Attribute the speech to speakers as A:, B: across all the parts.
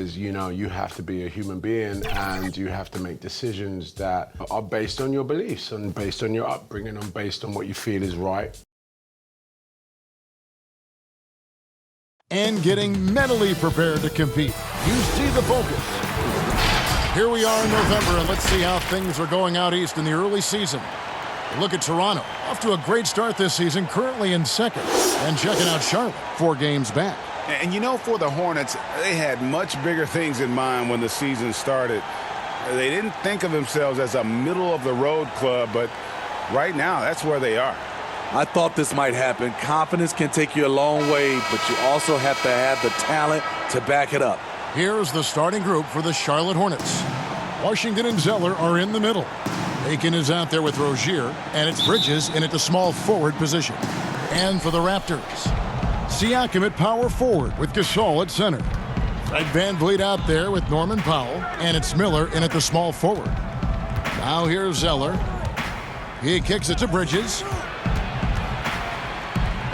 A: is, you know, you have to be a human being and you have to make decisions that are based on your beliefs and based on your upbringing and based on what you feel is right.
B: And getting mentally prepared to compete. You see the focus. Here we are in November, and let's see how things are going out east in the early season. Look at Toronto, off to a great start this season, currently in second. And checking out Charlotte, 4 games back.
C: And you know, for the Hornets, they had much bigger things in mind when the season started. They didn't think of themselves as a middle-of-the-road club, but right now, that's where they are.
D: I thought this might happen. Confidence can take you a long way, but you also have to have the talent to back it up.
B: Here's the starting group for the Charlotte Hornets. Washington and Zeller are in the middle. Aiken is out there with Rozier, and it's Bridges in at the small forward position. And for the Raptors, Siakam at power forward with Gasol at center. Fred VanVleet out there with Norman Powell, and it's Miller in at the small forward. Now here's Zeller. He kicks it to Bridges.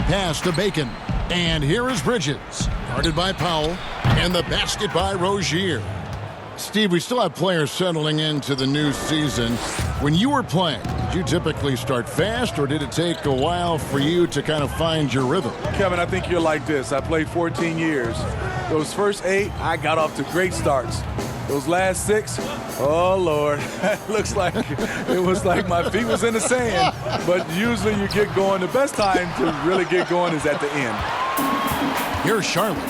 B: Pass to Bacon. And here is Bridges. Guarded by Powell. And the basket by Rozier. Steve, we still have players settling into the new season. When you were playing, did you typically start fast, or did it take a while for you to kind of find your rhythm?
D: Kevin, I think you're like this. I played 14 years. Those first 8, I got off to great starts. Those last 6, oh, Lord, looks like it was like my feet was in the sand. But usually you get going. The best time to really get going is at the end.
B: Here's Charlotte.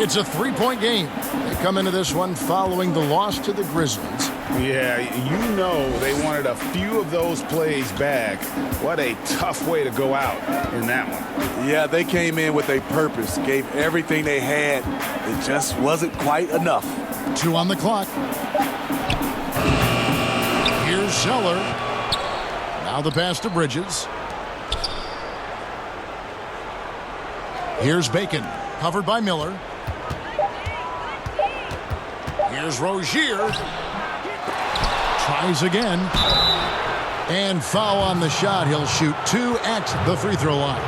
B: It's a 3-point game. They come into this one following the loss to the Grizzlies.
C: Yeah, you know they wanted a few of those plays back. What a tough way to go out in that one.
D: Yeah, they came in with a purpose, gave everything they had. It just wasn't quite enough.
B: 2 on the clock. Here's Zeller. Now the pass to Bridges. Here's Bacon, covered by Miller. Here's Rozier. Tries again. And foul on the shot. He'll shoot 2 at the free throw line.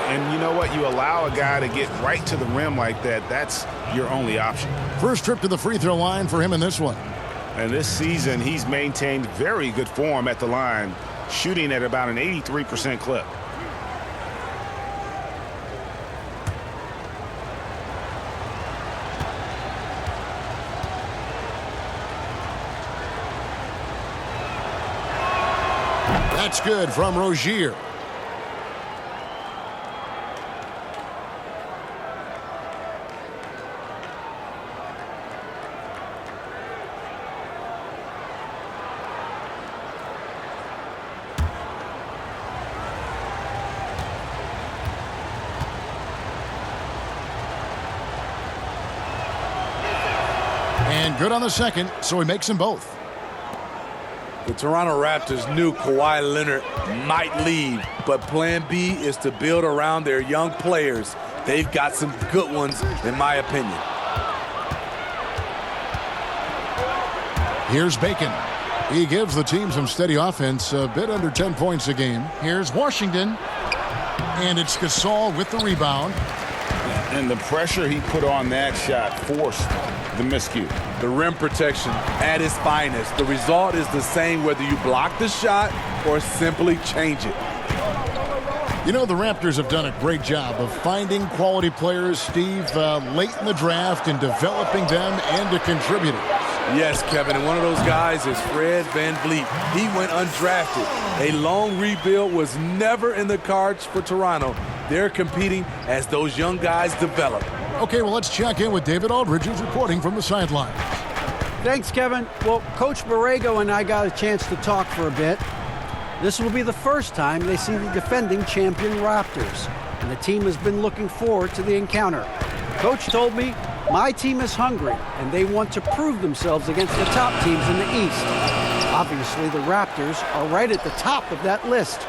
C: And you know what? You allow a guy to get right to the rim like that. That's your only option.
B: First trip to the free throw line for him in this one.
C: And this season, he's maintained very good form at the line, shooting at about an 83% clip.
B: That's good from Rozier. And good on the second, so he makes them both.
D: The Toronto Raptors knew Kawhi Leonard might leave, but plan B is to build around their young players. They've got some good ones, in my opinion.
B: Here's Bacon. He gives the team some steady offense, a bit under 10 points a game. Here's Washington. And it's Gasol with the rebound.
C: And the pressure he put on that shot forced the miscue.
D: The rim protection at its finest. The result is the same whether you block the shot or simply change it.
B: You know, the Raptors have done a great job of finding quality players, Steve, late in the draft and developing them into contributors.
D: Yes, Kevin, and one of those guys is Fred VanVleet. He went undrafted. A long rebuild was never in the cards for Toronto. They're competing as those young guys develop.
B: Okay, well, let's check in with David Aldridge, who's reporting from the sidelines.
E: Thanks, Kevin. Well, Coach Borrego and I got a chance to talk for a bit. This will be the first time they see the defending champion Raptors, and the team has been looking forward to the encounter. Coach told me, my team is hungry, and they want to prove themselves against the top teams in the East. Obviously, the Raptors are right at the top of that list.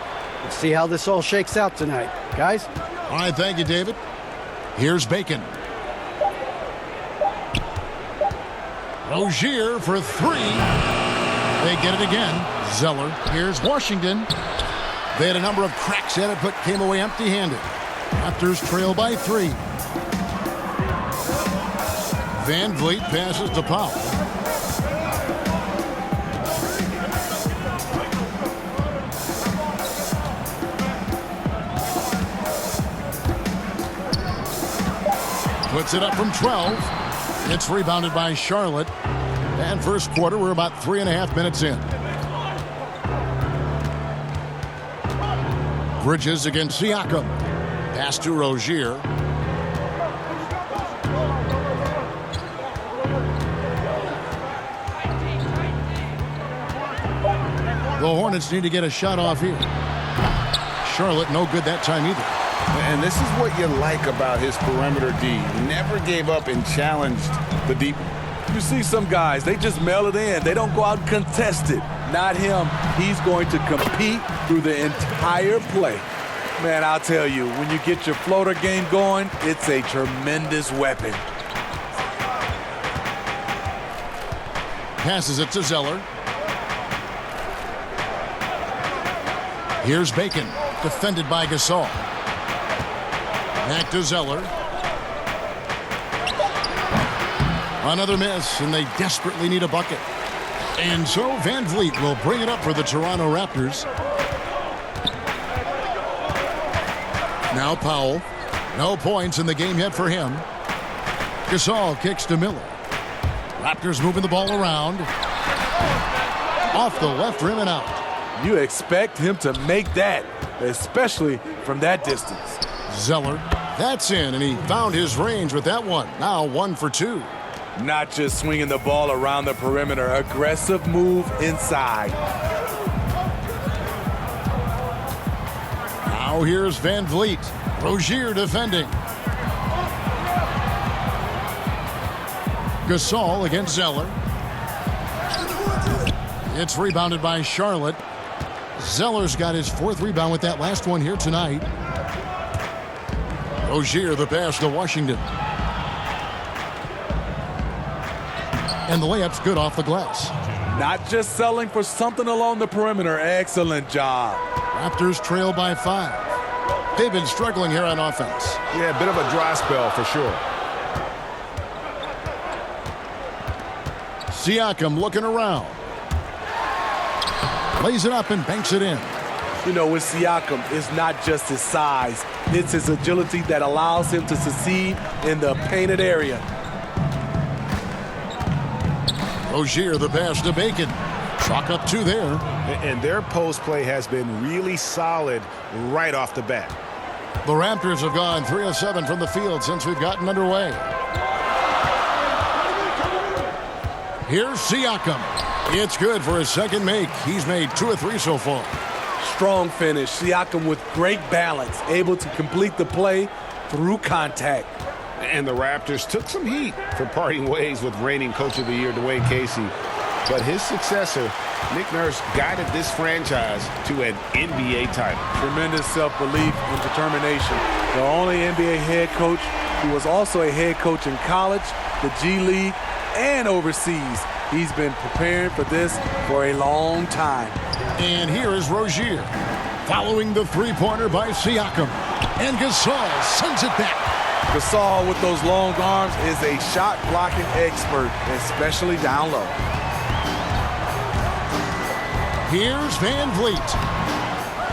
E: Let's see how this all shakes out tonight. Guys?
B: All right, thank you, David. Here's Bacon. Rozier for 3. They get it again. Zeller. Here's Washington. They had a number of cracks at it, but came away empty-handed. Raptors trail by 3. Van Vliet passes to Powell. Puts it up from 12. It's rebounded by Charlotte. And first quarter, we're about 3.5 minutes in. Bridges against Siakam. Pass to Rozier. The Hornets need to get a shot off here. Charlotte no good that time either.
C: And this is what you like about his perimeter D. Never gave up and challenged the deep.
D: You see some guys, they just mail it in. They don't go out and contest it. Not him. He's going to compete through the entire play. Man, I'll tell you, when you get your floater game going, it's a tremendous weapon.
B: Passes it to Zeller. Here's Bacon, defended by Gasol. Back to Zeller. Another miss, and they desperately need a bucket. And so Van Vliet will bring it up for the Toronto Raptors. Now Powell. No points in the game yet for him. Gasol kicks to Miller. Raptors moving the ball around. Off the left rim and out.
D: You expect him to make that, especially from that distance.
B: Zeller. That's in, and he found his range with that one. Now 1 for 2.
D: Not just swinging the ball around the perimeter. Aggressive move inside.
B: Now here's Van Vliet. Rozier defending. Gasol against Zeller. It's rebounded by Charlotte. Zeller's got his 4th rebound with that last one here tonight. Rozier the pass to Washington. And the layup's good off the glass.
D: Not just selling for something along the perimeter. Excellent job.
B: Raptors trail by 5. They've been struggling here on offense.
C: Yeah, a bit of a dry spell for sure.
B: Siakam looking around. Lays it up and banks it in.
D: You know, with Siakam, it's not just his size. It's his agility that allows him to succeed in the painted area.
B: Rozier the pass to Bacon. Chalk up 2 there.
C: And their post play has been really solid right off the bat.
B: The Raptors have gone 3 of 7 from the field since we've gotten underway. Here's Siakam. It's good for his second make. He's made 2 of 3 so far.
D: Strong finish. Siakam with great balance, able to complete the play through contact.
C: And the Raptors took some heat for parting ways with reigning Coach of the Year Dwayne Casey. But his successor, Nick Nurse, guided this franchise to an NBA title.
D: Tremendous self-belief and determination. The only NBA head coach who was also a head coach in college, the G League, and overseas. He's been preparing for this for a long time.
B: And here is Rozier, following the 3-pointer by Siakam. And Gasol sends it back.
D: Gasol with those long arms is a shot-blocking expert, especially down low.
B: Here's Van Vliet.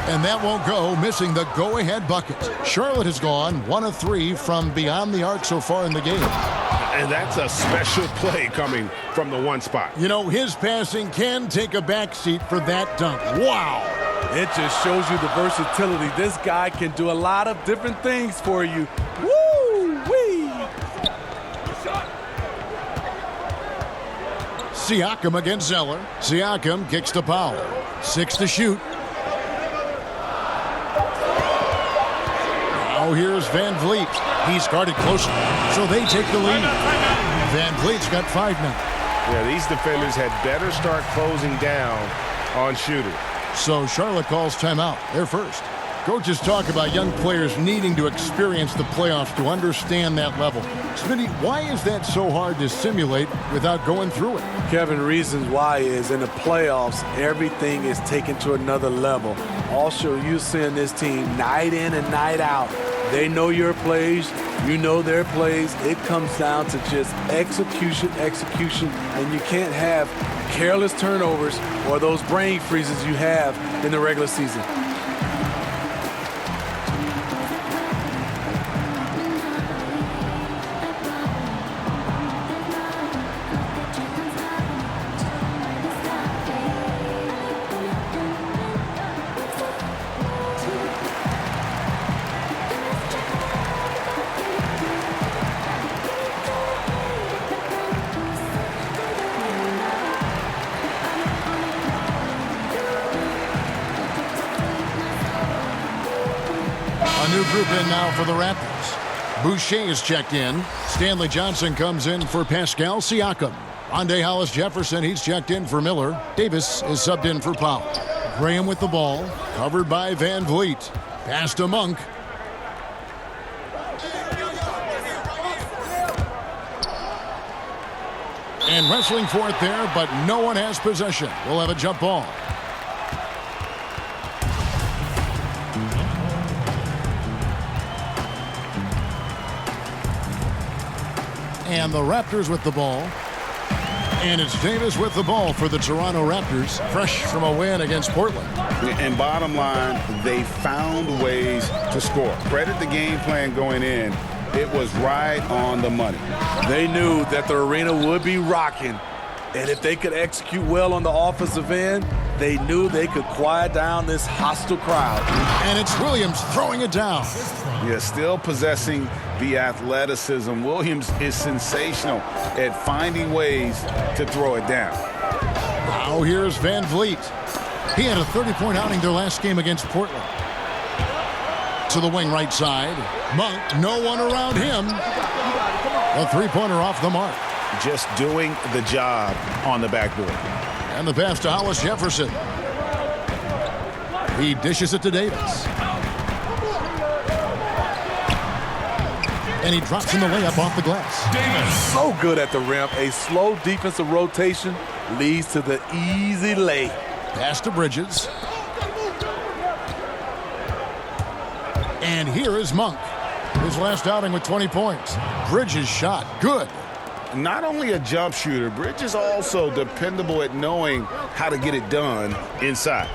B: And that won't go, missing the go-ahead bucket. Charlotte has gone 1 of 3 from beyond the arc so far in the game.
C: And that's a special play coming from the 1 spot.
B: You know, his passing can take a backseat for that dunk. Wow.
D: It just shows you the versatility. This guy can do a lot of different things for you. Woo-wee!
B: Siakam against Zeller. Siakam kicks to Powell. 6 to shoot. Now here's Van Vliet. He's guarded closely, so they take the lead. Van Vliet's got 5 now.
C: Yeah, these defenders had better start closing down on shooters.
B: So Charlotte calls timeout. They're first. Coaches talk about young players needing to experience the playoffs to understand that level. Smitty, why is that so hard to simulate without going through it?
D: Kevin, reasons why is in the playoffs, everything is taken to another level. Also, you're seeing this team night in and night out. They know your plays. You know their plays. It comes down to just execution, and you can't have careless turnovers or those brain freezes you have in the regular season.
B: A new group in now for the Raptors. Boucher is checked in. Stanley Johnson comes in for Pascal Siakam. Rondae Hollis-Jefferson, he's checked in for Miller. Davis is subbed in for Powell. Graham with the ball, covered by Van Vliet. Pass to Monk. And wrestling for it there, but no one has possession. We'll have a jump ball. And the Raptors with the ball. And it's Davis with the ball for the Toronto Raptors, fresh from a win against Portland.
C: And bottom line, they found ways to score. Credit the game plan going in. It was right on the money.
D: They knew that the arena would be rocking. And if they could execute well on the offensive end, they knew they could quiet down this hostile crowd.
B: And it's Williams throwing it down.
C: Yeah, still possessing the athleticism. Williams is sensational at finding ways to throw it down.
B: Now here's Van Vliet. He had a 30-point outing their last game against Portland. To the wing right side. Monk, no one around him. A three-pointer off the mark.
C: Just doing the job on the backboard.
B: And the pass to Hollis-Jefferson. He dishes it to Davis. And he drops in the layup off the glass.
D: Davis. So good at the rim. A slow defensive rotation leads to the easy lay.
B: Pass to Bridges. And here is Monk. His last outing with 20 points. Bridges shot. Good.
C: Not only a jump shooter, Bridges also dependable at knowing how to get it done inside.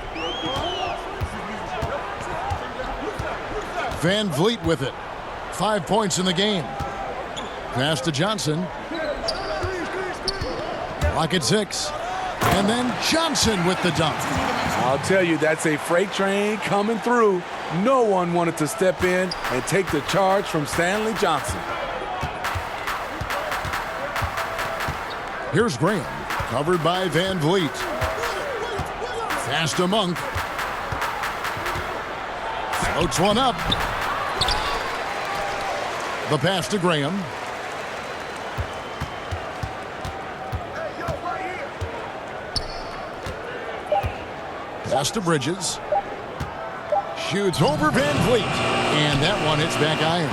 B: Van Vliet with it. 5 points in the game. Pass to Johnson. Clock at 6. And then Johnson with the dunk.
D: I'll tell you, that's a freight train coming through. No one wanted to step in and take the charge from Stanley Johnson.
B: Here's Graham, covered by Van Vliet. Pass to Monk. Floats one up. The pass to Graham. Pass to Bridges. Shoots over Van Vliet. And that one hits back iron.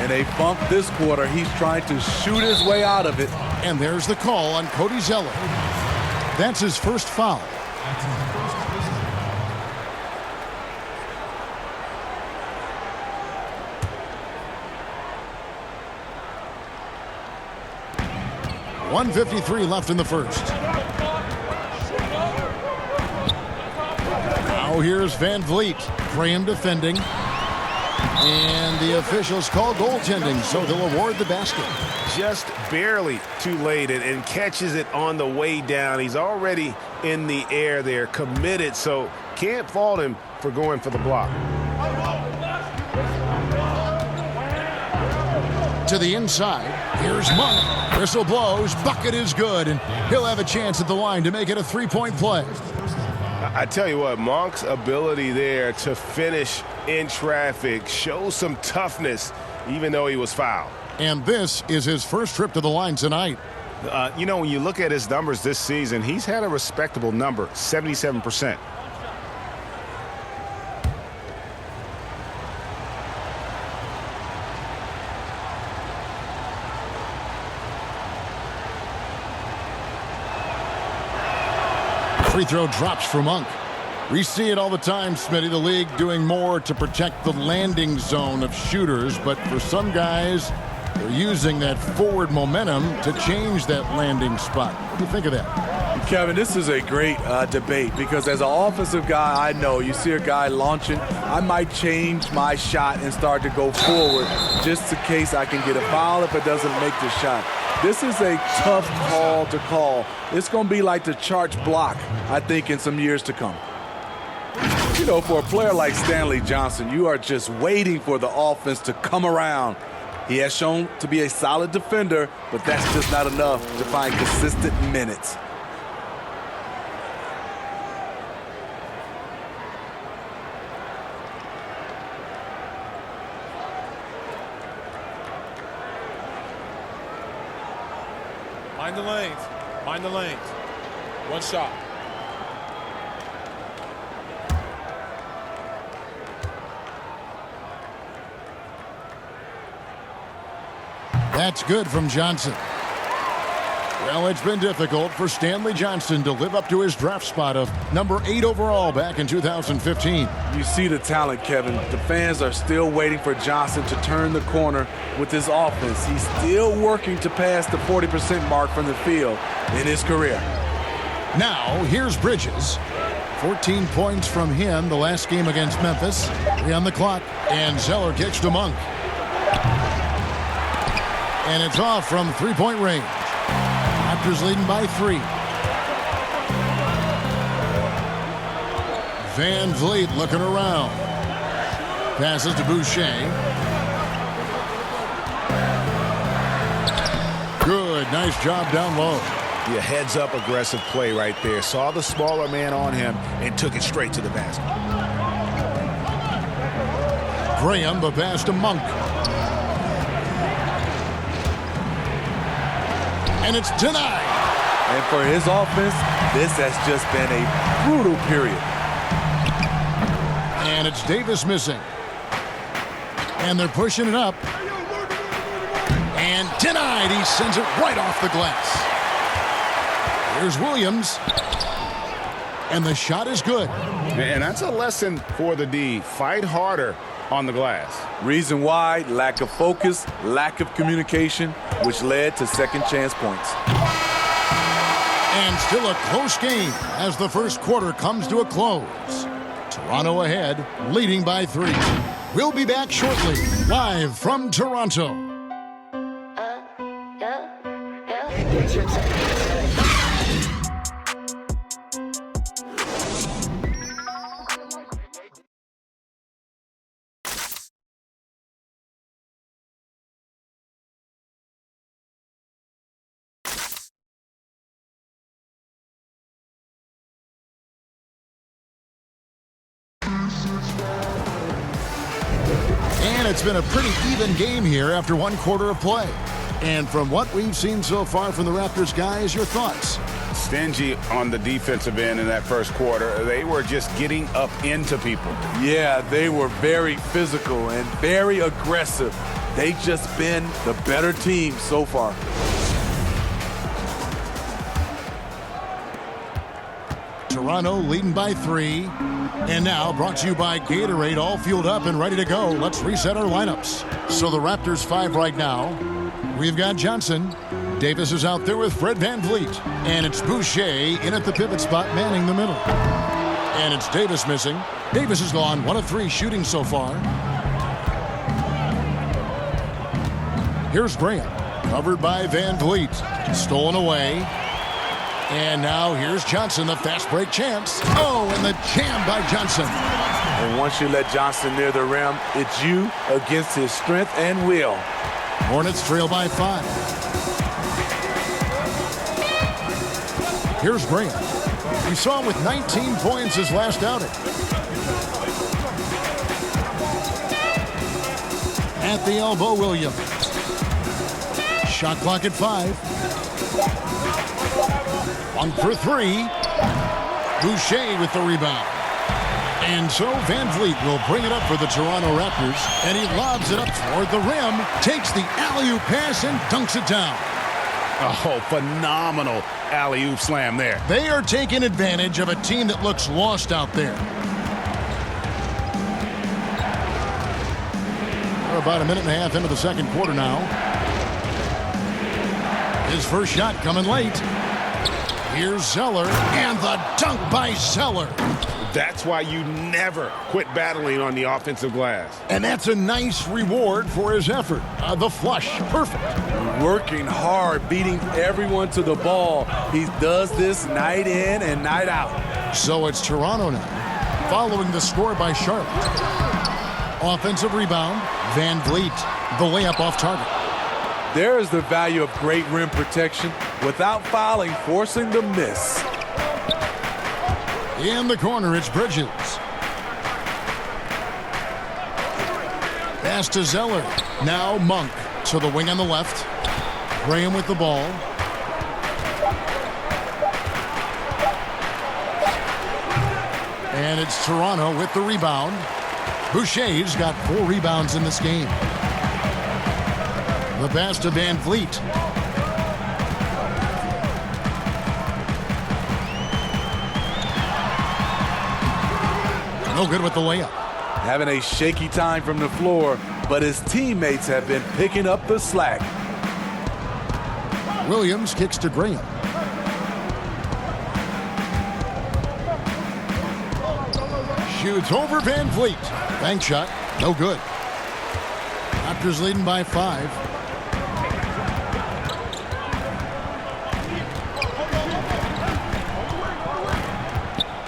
D: In a funk this quarter, he's trying to shoot his way out of it.
B: And there's the call on Cody Zeller. That's his first foul. .153 left in the first. Now here's Van Vliet. Graham defending. And the officials call goaltending, so they'll award the basket.
C: Just barely too late and catches it on the way down. He's already in the air there, committed, so can't fault him for going for the block.
B: To the inside, here's Monk. Whistle blows, bucket is good, and he'll have a chance at the line to make it a three-point play.
C: I tell you what, Monk's ability there to finish in traffic shows some toughness, even though he was fouled.
B: And this is his first trip to the line tonight.
C: You know, when you look at his numbers this season, he's had a respectable number, 77%.
B: Free throw drops for Monk. We see it all the time, Smitty, the league doing more to protect the landing zone of shooters, but for some guys, they're using that forward momentum to change that landing spot. What do you think of that?
D: Kevin, this is a great debate because as an offensive guy, I know you see a guy launching, I might change my shot and start to go forward just in case I can get a foul if it doesn't make the shot. This is a tough call to call. It's going to be like the charge block, I think, in some years to come. You know, for a player like Stanley Johnson, you are just waiting for the offense to come around. He has shown to be a solid defender, but that's just not enough to find consistent minutes.
F: Mind the lanes. Mind the lanes. One shot.
B: That's good from Johnson. Well, it's been difficult for Stanley Johnson to live up to his draft spot of number 8 overall back in 2015.
D: You see the talent, Kevin. The fans are still waiting for Johnson to turn the corner with his offense. He's still working to pass the 40% mark from the field in his career.
B: Now, here's Bridges. 14 points from him the last game against Memphis. 3 on the clock, and Zeller kicks to Monk. And it's off from three-point range. Raptors leading by 3. Van Vliet looking around. Passes to Boucher. Good, nice job down low.
C: Yeah, heads-up aggressive play right there. Saw the smaller man on him and took it straight to the basket.
B: Graham, the pass to Monk. And it's denied.
D: And for his offense, this has just been a brutal period.
B: And it's Davis missing. And they're pushing it up. And denied. He sends it right off the glass. Here's Williams. And the shot is good.
C: And that's a lesson for the D. Fight harder on the glass.
D: Reason why, lack of focus, lack of communication, which led to second chance points.
B: And still a close game as the first quarter comes to a close. Toronto ahead, leading by 3. We'll be back shortly, live from Toronto. And it's been a pretty even game here after 1 quarter of play. And from what we've seen so far from the Raptors guys, your thoughts?
C: Stingy on the defensive end in that first quarter. They were just getting up into people.
D: Yeah, they were very physical and very aggressive. They've just been the better team so far.
B: Toronto leading by 3. And now brought to you by Gatorade, all fueled up and ready to go. Let's reset our lineups. So the Raptors 5 right now. We've got Johnson. Davis is out there with Fred VanVleet. And it's Boucher in at the pivot spot, manning the middle. And it's Davis missing. Davis is gone 1 of 3 shooting so far. Here's Graham, covered by VanVleet. Stolen away. And now here's Johnson, the fast break chance. Oh, and the jam by Johnson.
D: And once you let Johnson near the rim, it's you against his strength and will.
B: Hornets trail by 5. Here's Graham. We saw him with 19 points his last outing. At the elbow, Williams. Shot clock at 5. 1 for 3. Boucher with the rebound. And so VanVleet will bring it up for the Toronto Raptors. And he lobs it up toward the rim. Takes the alley-oop pass and dunks it down.
C: Oh, phenomenal alley-oop slam there.
B: They are taking advantage of a team that looks lost out there. We're about a minute and a half into the second quarter now. His first shot coming late. Here's Zeller, and the dunk by Zeller.
C: That's why you never quit battling on the offensive glass.
B: And that's a nice reward for his effort. The flush, perfect.
D: Working hard, beating everyone to the ball. He does this night in and night out.
B: So it's Toronto now, following the score by Charlotte. Offensive rebound, Van Vliet, the layup off target.
D: There is the value of great rim protection without fouling, forcing the miss.
B: In the corner, it's Bridges. Pass to Zeller. Now Monk to the wing on the left. Graham with the ball. And it's Toronto with the rebound. Boucher's got 4 rebounds in this game. The pass to Van Vliet. No good with the layup.
D: Having a shaky time from the floor, but his teammates have been picking up the slack.
B: Williams kicks to Graham. Shoots over Van Vliet. Bank shot, no good. Raptors leading by 5.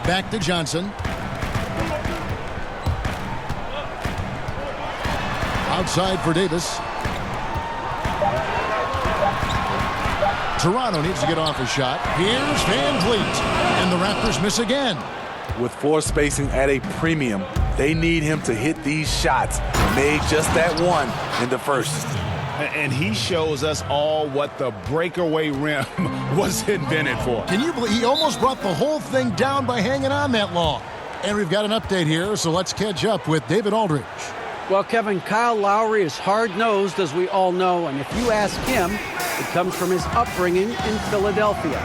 B: Back to Johnson. Outside for Davis. Toronto needs to get off a shot. Here's Van Vliet. And the Raptors miss again.
D: With floor spacing at a premium, they need him to hit these shots. Made just that one in the first.
C: And he shows us all what the breakaway rim was invented for.
B: Can you believe he almost brought the whole thing down by hanging on that long? And we've got an update here, so let's catch up with David Aldridge.
E: Well, Kevin, Kyle Lowry is hard-nosed, as we all know, and if you ask him, it comes from his upbringing in Philadelphia.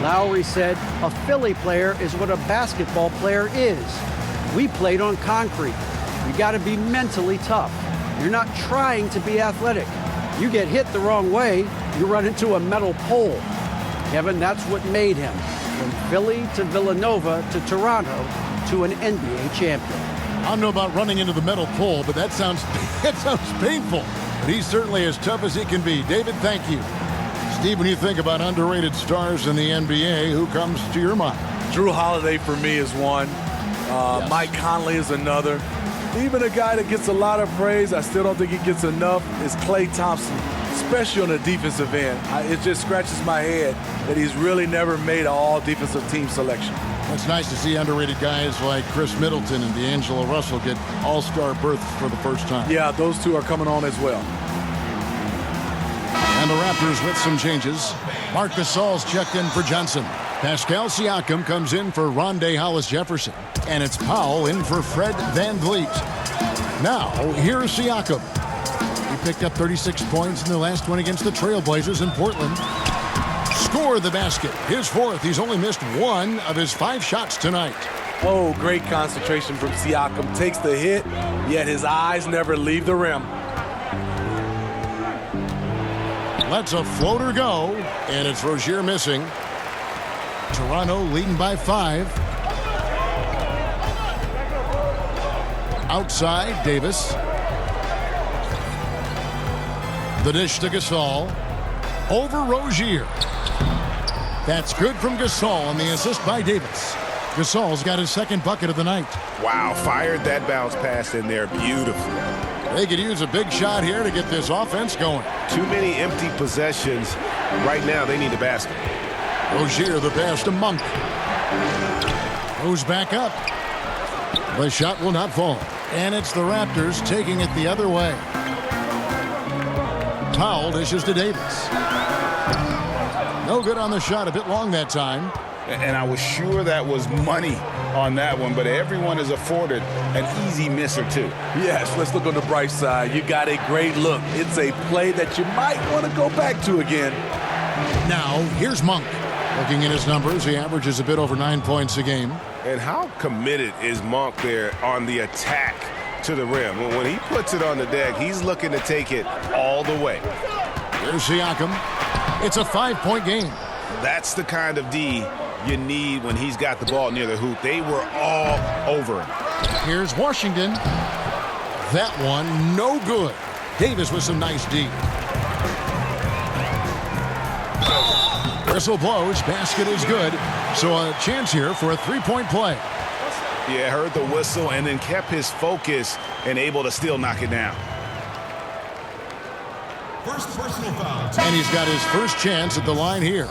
E: Lowry said, "A Philly player is what a basketball player is. We played on concrete. You got to be mentally tough. You're not trying to be athletic. You get hit the wrong way, you run into a metal pole." Kevin, that's what made him, from Philly to Villanova to Toronto to an NBA champion.
B: I don't know about running into the metal pole, but that sounds painful. But he's certainly as tough as he can be. David, thank you. Steve, when you think about underrated stars in the NBA, who comes to your mind?
D: Drew Holiday for me is one.
B: Yes.
D: Mike Conley is another. Even a guy that gets a lot of praise, I still don't think he gets enough, is Klay Thompson, especially on the defensive end. It just scratches my head that he's really never made an all-defensive team selection.
B: It's nice to see underrated guys like Chris Middleton and D'Angelo Russell get all-star berths for the first time.
D: Yeah, those two are coming on as well.
B: And the Raptors with some changes. Marc Gasol's checked in for Johnson. Pascal Siakam comes in for Rondé Hollis-Jefferson. And it's Powell in for Fred Van Vliet. Now, here's Siakam. He picked up 36 points in the last one against the Trailblazers in Portland. Scored the basket. His 4th. He's only missed 1 of his 5 shots tonight.
D: Oh, great concentration from Siakam. Takes the hit, yet his eyes never leave the rim.
B: Lets a floater go, and it's Rozier missing. Toronto leading by 5. Outside, Davis. The dish to Gasol. Over Rozier. That's good from Gasol, and the assist by Davis. Gasol's got his 2nd bucket of the night.
C: Wow, fired that bounce pass in there beautifully.
B: They could use a big shot here to get this offense going.
C: Too many empty possessions. Right now, they need a basket.
B: Rozier, the pass to Monk. Goes back up. The shot will not fall. And it's the Raptors taking it the other way. Powell dishes to Davis. No good on the shot, a bit long that time.
C: And I was sure that was money on that one, but everyone is afforded an easy miss or two.
D: Yes, let's look on the bright side. You got a great look. It's a play that you might want to go back to again.
B: Now, here's Monk. Looking at his numbers, he averages a bit over 9 points a game.
C: And how committed is Monk there on the attack to the rim? When he puts it on the deck, he's looking to take it all the way.
B: Here's Siakam. It's a 5-point game.
C: That's the kind of D you need when he's got the ball near the hoop. They were all over him.
B: Here's Washington. That one, no good. Davis with some nice D. Whistle blows, basket is good. So a chance here for a 3-point play.
C: Yeah, heard the whistle and then kept his focus and able to still knock it down.
G: First personal foul.
B: And he's got his first chance at the line here.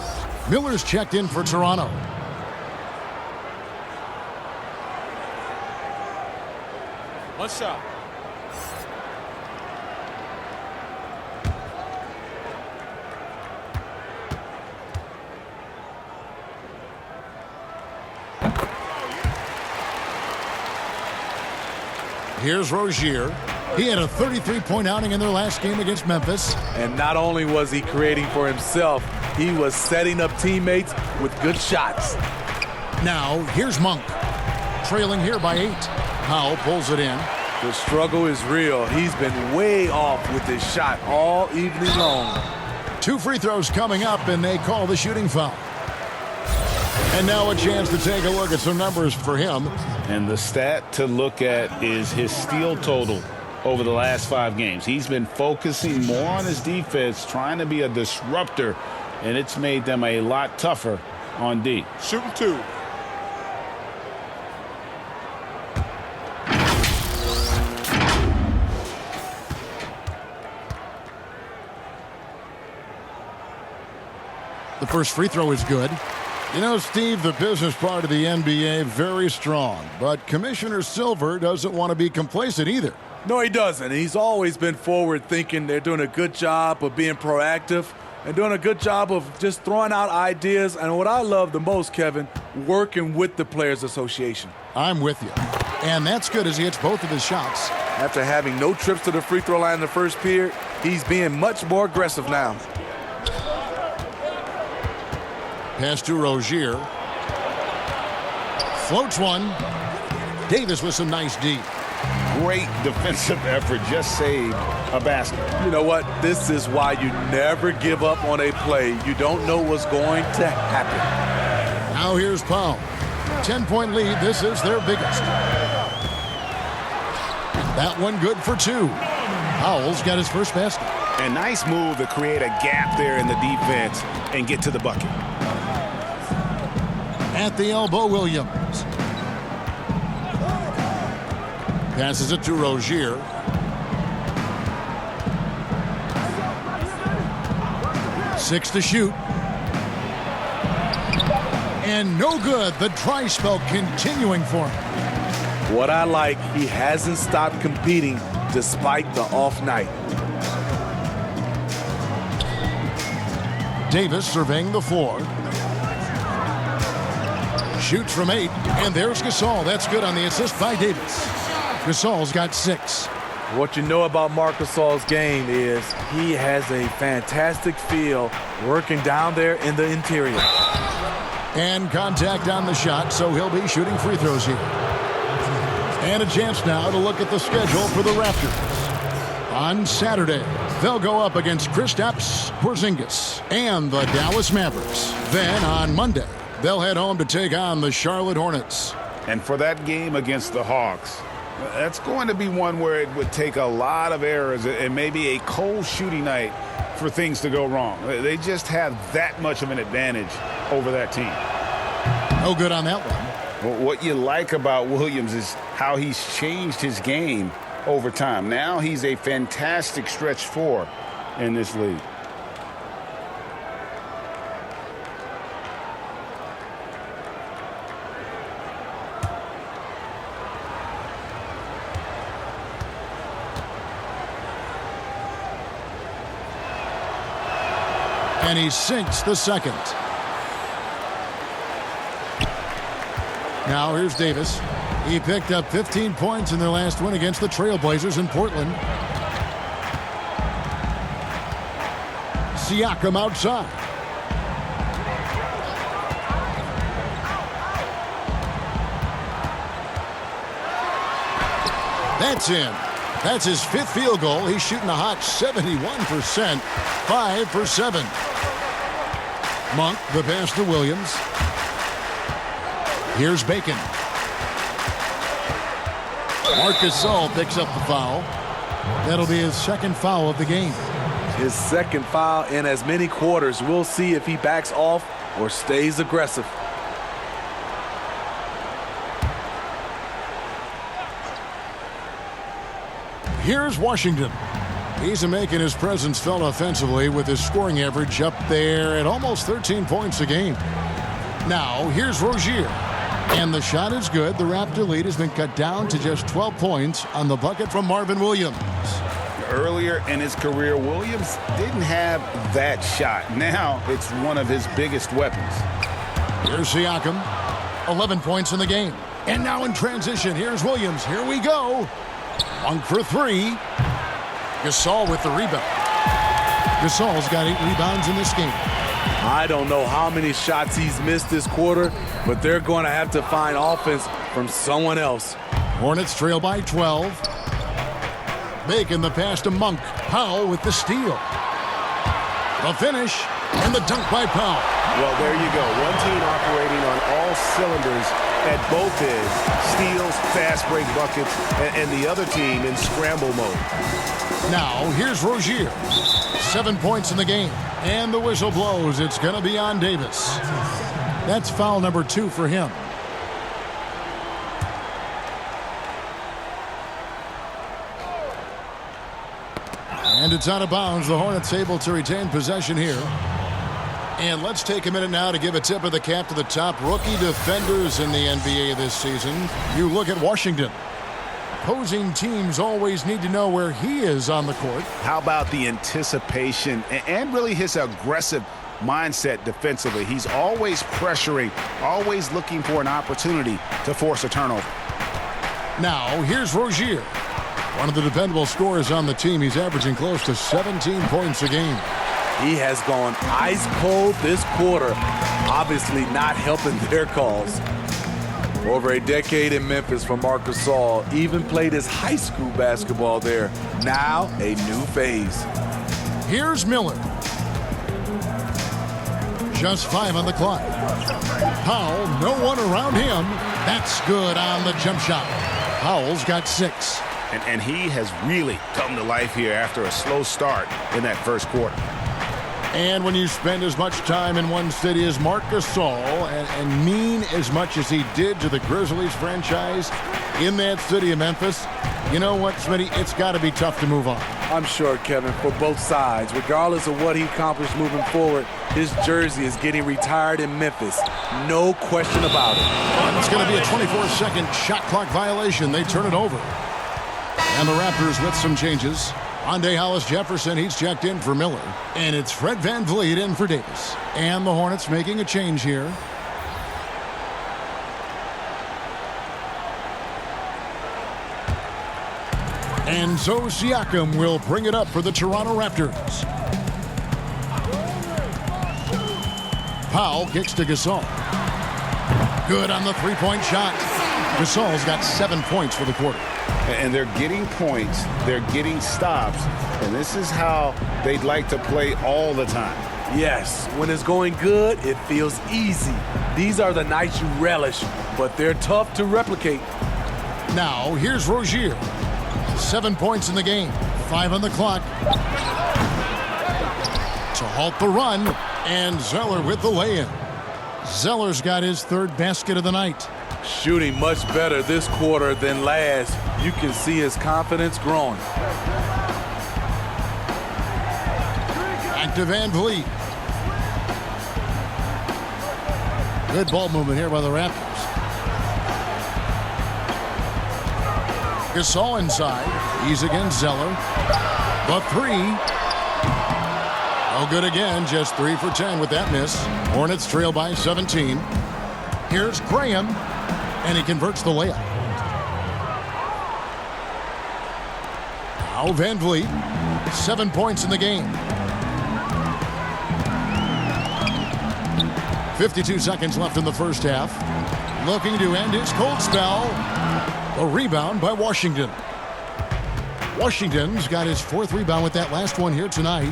B: Miller's checked in for Toronto.
F: One shot.
B: Here's Rozier. He had a 33-point outing in their last game against Memphis.
D: And not only was he creating for himself, he was setting up teammates with good shots.
B: Now, here's Monk. Trailing here by 8. Powell pulls it in.
D: The struggle is real. He's been way off with his shot all evening long.
B: 2 free throws coming up, and they call the shooting foul. And now a chance to take a look at some numbers for him.
C: And the stat to look at is his steal total over the last 5 games. He's been focusing more on his defense, trying to be a disruptor, and it's made them a lot tougher on D.
F: Shooting 2.
B: The first free throw is good. You know, Steve, the business part of the NBA, very strong. But Commissioner Silver doesn't want to be complacent either.
D: No, he doesn't. He's always been forward thinking. They're doing a good job of being proactive and doing a good job of just throwing out ideas. And what I love the most, Kevin, working with the Players Association.
B: I'm with you. And that's good as he hits both of his shots.
D: After having no trips to the free throw line in the first period, he's being much more aggressive now.
B: Pass to Rozier. Floats one. Davis with some nice D.
C: Great defensive effort, just saved a basket.
D: You know what? This is why you never give up on a play. You don't know what's going to happen.
B: Now here's Powell. 10-point lead. This is their biggest. That one good for 2. Powell's got his first basket.
C: A nice move to create a gap there in the defense and get to the bucket.
B: At the elbow, Williams. Passes it to Rozier. Six to shoot. And no good. The dry spell continuing for him.
D: What I like, he hasn't stopped competing despite the off night.
B: Davis surveying the floor. Shoots from 8, and there's Gasol. That's good on the assist by Davis. Gasol's got 6.
D: What you know about Marc Gasol's game is he has a fantastic feel working down there in the interior.
B: And contact on the shot, so he'll be shooting free throws here. And a chance now to look at the schedule for the Raptors. On Saturday, they'll go up against Kristaps Porzingis and the Dallas Mavericks. Then on Monday, they'll head home to take on the Charlotte Hornets.
C: And for that game against the Hawks, that's going to be one where it would take a lot of errors and maybe a cold shooting night for things to go wrong. They just have that much of an advantage over that team.
B: No good on that one.
C: Well, what you like about Williams is how he's changed his game over time. Now he's a fantastic stretch 4 in this league.
B: And he sinks the second. Now here's Davis. He picked up 15 points in their last win against the Trailblazers in Portland. Siakam outside. That's in. That's his 5th field goal. He's shooting a hot 71%, 5 for 7. Monk, the pass to Williams. Here's Bacon. Marcus Gasol picks up the foul. That'll be his 2nd foul of the game.
D: His 2nd foul in as many quarters. We'll see if he backs off or stays aggressive.
B: Here's Washington. He's making his presence felt offensively with his scoring average up there at almost 13 points a game. Now, here's Rozier. And the shot is good. The Raptor lead has been cut down to just 12 points on the bucket from Marvin Williams.
C: Earlier in his career, Williams didn't have that shot. Now it's one of his biggest weapons.
B: Here's Siakam. 11 points in the game. And now in transition, here's Williams. Here we go. Monk for 3. Gasol with the rebound. Gasol's got 8 rebounds in this game.
D: I don't know how many shots he's missed this quarter, but they're going to have to find offense from someone else.
B: Hornets trail by 12. Bacon the pass to Monk. Powell with the steal. The finish and the dunk by Powell.
H: Well, there you go. One team operating on all cylinders at both ends. Steals, fast break buckets, and the other team in scramble mode.
B: Now, here's Rozier. 7 points in the game. And the whistle blows. It's going to be on Davis. That's foul number 2 for him. And it's out of bounds. The Hornets able to retain possession here. And let's take a minute now to give a tip of the cap to the top rookie defenders in the NBA this season. You look at Washington. Opposing teams always need to know where he is on the court.
C: How about the anticipation and really his aggressive mindset defensively? He's always pressuring, always looking for an opportunity to force a turnover.
B: Now, here's Rozier. One of the dependable scorers on the team. He's averaging close to 17 points a game.
D: He has gone ice cold this quarter, obviously not helping their cause. Over a decade in Memphis for Marcus Gasol, even played his high school basketball there. Now a new phase.
B: Here's Miller. Just 5 on the clock. Powell, no one around him. That's good on the jump shot. Powell's got 6.
C: And he has really come to life here after a slow start in that first quarter.
B: And when you spend as much time in one city as Marcus Gasol and mean as much as he did to the Grizzlies franchise in that city of Memphis, you know what, Smitty? It's got to be tough to move on.
D: I'm sure, Kevin, for both sides. Regardless of what he accomplished moving forward, his jersey is getting retired in Memphis. No question about it.
B: And it's going to be a 24-second shot clock violation. They turn it over. And the Raptors with some changes. Andre Hollis-Jefferson, he's checked in for Miller. And it's Fred VanVleet in for Davis. And the Hornets making a change here. And so Siakam will bring it up for the Toronto Raptors. Powell kicks to Gasol. Good on the three-point shot. Gasol's got 7 points for the quarter.
C: And they're getting points, they're getting stops, and this is how they'd like to play all the time.
D: Yes, when it's going good, it feels easy. These are the nights you relish, but they're tough to replicate.
B: Now, here's Rozier. 7 points in the game, 5 on the clock. To halt the run, and Zeller with the lay-in. Zeller's got his 3rd basket of the night.
D: Shooting much better this quarter than last. You can see his confidence growing.
B: Back to VanVleet. Good ball movement here by the Raptors. Gasol inside. He's against Zeller. The 3. No good again. Just 3 for 10 with that miss. Hornets trail by 17. Here's Graham. And he converts the layup. Now VanVleet. 7 points in the game. 52 seconds left in the first half. Looking to end his cold spell. A rebound by Washington. Washington's got his 4th rebound with that last one here tonight.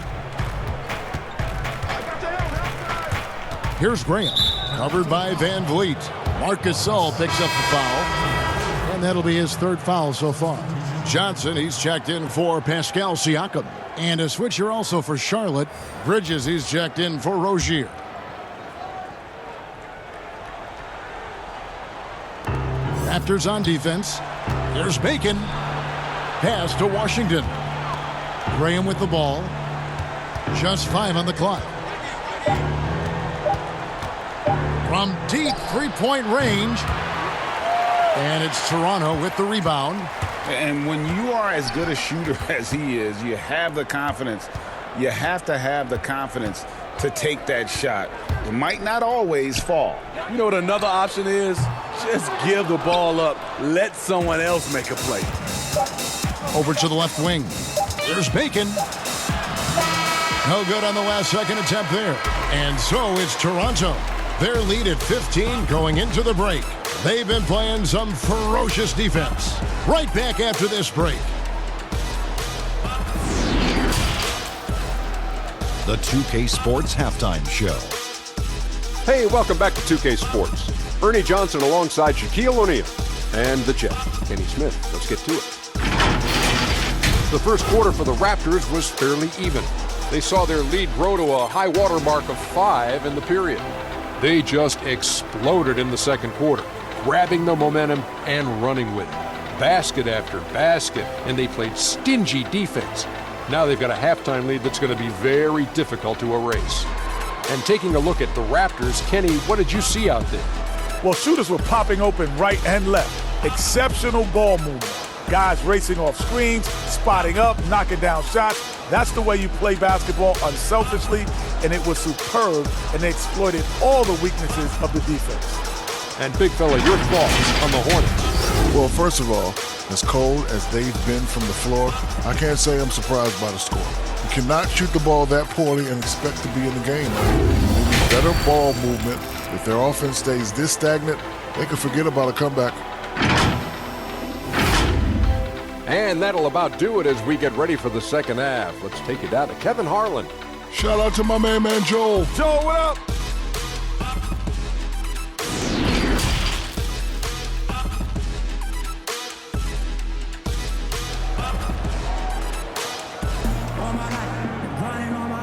B: Here's Graham, covered by Van Vliet. Marcus Gasol picks up the foul, and that'll be his 3rd foul so far. Johnson, he's checked in for Pascal Siakam. And a switcher also for Charlotte. Bridges, he's checked in for Rozier. Raptors on defense. There's Bacon. Pass to Washington. Graham with the ball. Just 5 on the clock. From deep 3-point range. And it's Toronto with the rebound.
C: And when you are as good a shooter as he is, you have the confidence. You have to have the confidence to take that shot. It might not always fall.
D: You know what another option is? Just give the ball up. Let someone else make a play.
B: Over to the left wing. There's Bacon. No good on the last second attempt there. And so it's Toronto. Their lead at 15 going into the break. They've been playing some ferocious defense. Right back after this break.
I: The 2K Sports Halftime Show.
J: Hey, welcome back to 2K Sports. Ernie Johnson alongside Shaquille O'Neal and the Jet, Kenny Smith. Let's get to it. The first quarter for the Raptors was fairly even. They saw their lead grow to a high water mark of 5 in the period. They just exploded in the second quarter, grabbing the momentum and running with it. Basket after basket, and they played stingy defense. Now they've got a halftime lead that's going to be very difficult to erase. And taking a look at the Raptors, Kenny, what did you see out there?
F: Well, shooters were popping open right and left. Exceptional ball movement. Guys racing off screens, spotting up, knocking down shots. That's the way you play basketball unselfishly, and it was superb, and they exploited all the weaknesses of the defense.
J: And Big Fella, your thoughts on the Hornets?
K: Well, first of all, as cold as they've been from the floor, I can't say I'm surprised by the score. You cannot shoot the ball that poorly and expect to be in the game. They need better ball movement. If their offense stays this stagnant, they can forget about a comeback.
J: And that'll about do it as we get ready for the second half. Let's take it down to Kevin Harlan.
K: Shout out to my man Joel.
F: Joel, what up?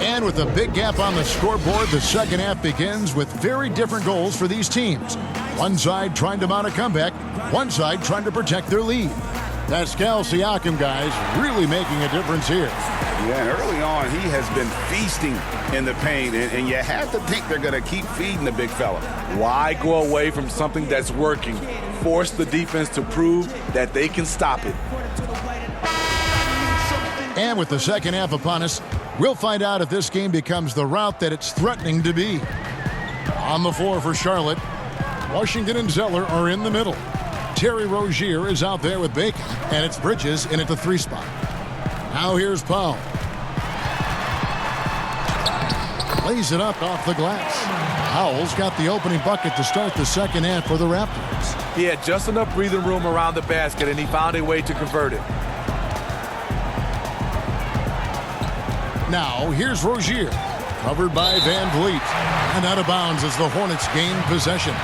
B: And with a big gap on the scoreboard, the second half begins with very different goals for these teams. One side trying to mount a comeback, one side trying to protect their lead. Pascal Siakam, guys, really making a difference here.
C: Yeah, and early on, he has been feasting in the paint, and you have to think they're going to keep feeding the big fella.
D: Why go away from something that's working? Force the defense to prove that they can stop it.
B: And with the second half upon us, we'll find out if this game becomes the route that it's threatening to be. On the floor for Charlotte, Washington and Zeller are in the middle. Terry Rozier is out there with Bacon, and it's Bridges in at the 3 spot. Now here's Powell. Lays it up off the glass. Powell's got the opening bucket to start the second half for the Raptors.
D: He had just enough breathing room around the basket, and he found a way to convert it.
B: Now here's Rozier, covered by Van Vliet, and out of bounds as the Hornets gain possession.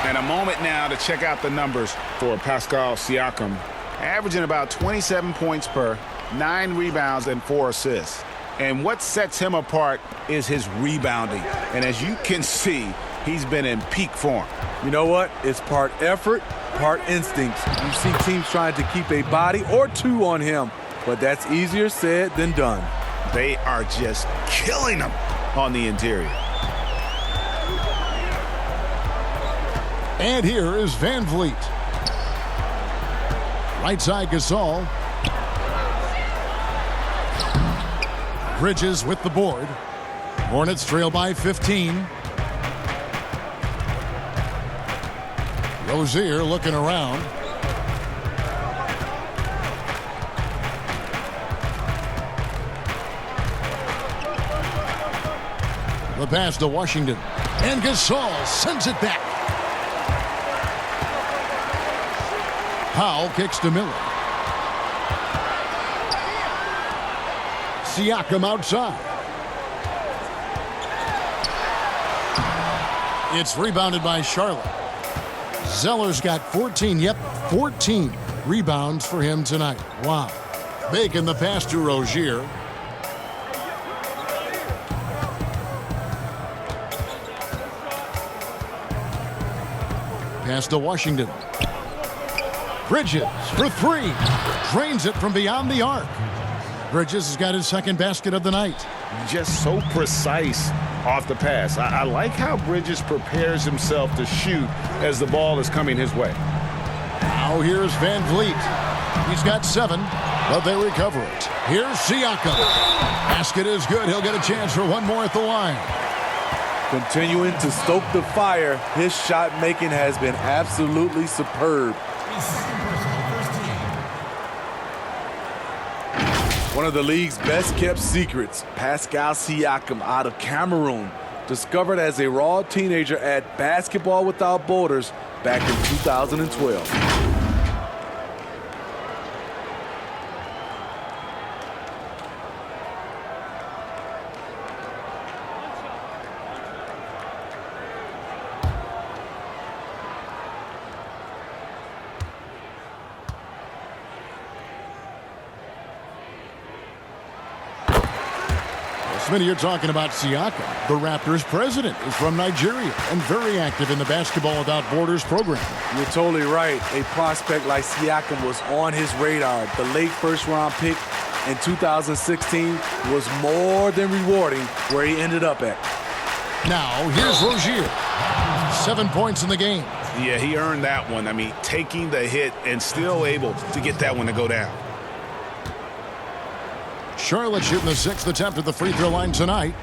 C: And a moment now to check out the numbers for Pascal Siakam. Averaging about 27 points per, 9 rebounds and 4 assists. And what sets him apart is his rebounding. And as you can see, he's been in peak form.
D: You know what? It's part effort, part instinct. You see teams trying to keep a body or 2 on him, but that's easier said than done.
C: They are just killing him on the interior.
B: And here is Van Vliet. Right side Gasol. Bridges with the board. Hornets trail by 15. Rozier looking around. The pass to Washington. And Gasol sends it back. Powell kicks to Miller. Siakam outside. It's rebounded by Charlotte. Zeller's got 14. Yep, 14 rebounds for him tonight. Wow. Making the pass to Rozier. Pass to Washington. Bridges for three. Drains it from beyond the arc. Bridges has got his second basket of the night.
C: Just so precise off the pass. I like how Bridges prepares himself to shoot as the ball is coming his way.
B: Now here's Van Vliet. He's got 7, but they recover it. Here's Siakam. Basket is good. He'll get a chance for one more at the line.
D: Continuing to stoke the fire, his shot making has been absolutely superb. One of the league's best kept secrets, Pascal Siakam out of Cameroon, discovered as a raw teenager at Basketball Without Borders back in 2012.
B: Smitty, you're talking about Siakam. The Raptors president is from Nigeria and very active in the Basketball Without Borders program.
D: You're totally right. A prospect like Siakam was on his radar. The late first-round pick in 2016 was more than rewarding where he ended up at.
B: Now, here's Rozier. 7 points in the game.
C: Yeah, he earned that one. I mean, taking the hit and still able to get that one to go down.
B: Charlotte shooting the 6th attempt at the free throw line tonight.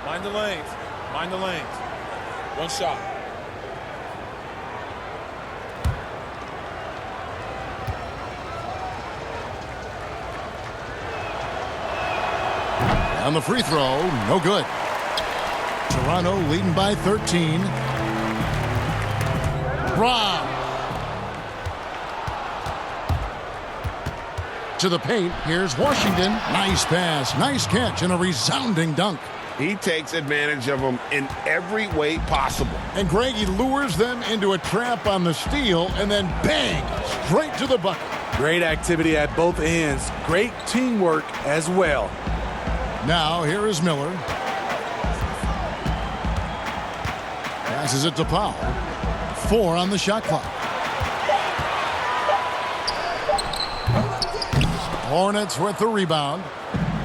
F: Mind the lanes. Mind the lanes. One shot.
B: On the free throw, no good. Toronto leading by 13. Rob. To the paint, here's Washington. Nice pass, nice catch, and a resounding dunk.
C: He takes advantage of them in every way possible.
B: And Greg, he lures them into a trap on the steal, and then bang, straight to the bucket.
D: Great activity at both ends. Great teamwork as well.
B: Now, here is Miller. Passes it to Powell. 4 on the shot clock. Hornets with the rebound.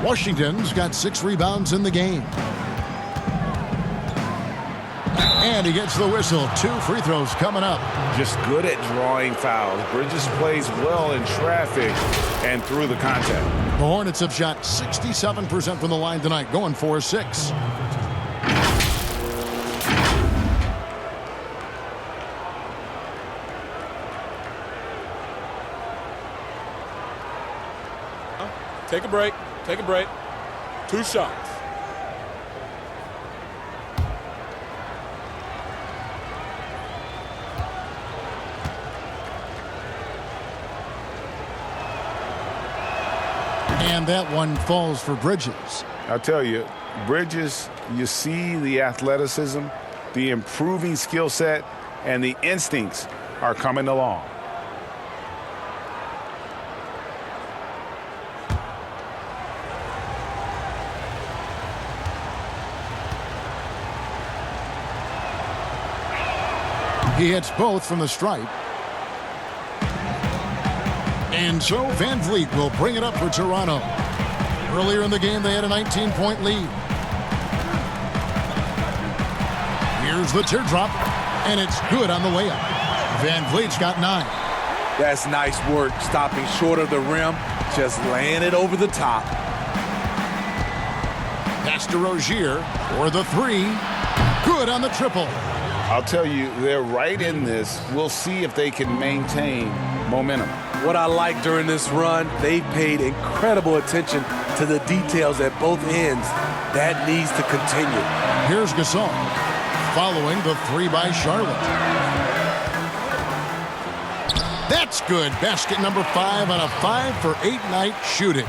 B: Washington's got 6 rebounds in the game. And he gets the whistle. 2 free throws coming up.
C: Just good at drawing fouls. Bridges plays well in traffic and through the contact.
B: The Hornets have shot 67% from the line tonight, going 4-6.
F: Take a break. Take a break. 2 shots.
B: And that one falls for Bridges.
C: I'll tell you, Bridges, you see the athleticism, the improving skill set, and the instincts are coming along.
B: He hits both from the stripe. And so Van Vliet will bring it up for Toronto. Earlier in the game, they had a 19-point lead. Here's the teardrop, and it's good on the layup. Van Vliet's got 9.
D: That's nice work, stopping short of the rim, just laying it over the top.
B: Pass to Rozier for the 3. Good on the triple.
C: I'll tell you, they're right in this. We'll see if they can maintain momentum.
D: what I like during this run, they paid incredible attention to the details at both ends. That needs to continue.
B: Here's Gasol, following the three by Charlotte. That's good. Basket number 5 on a 5-for-8 night shooting.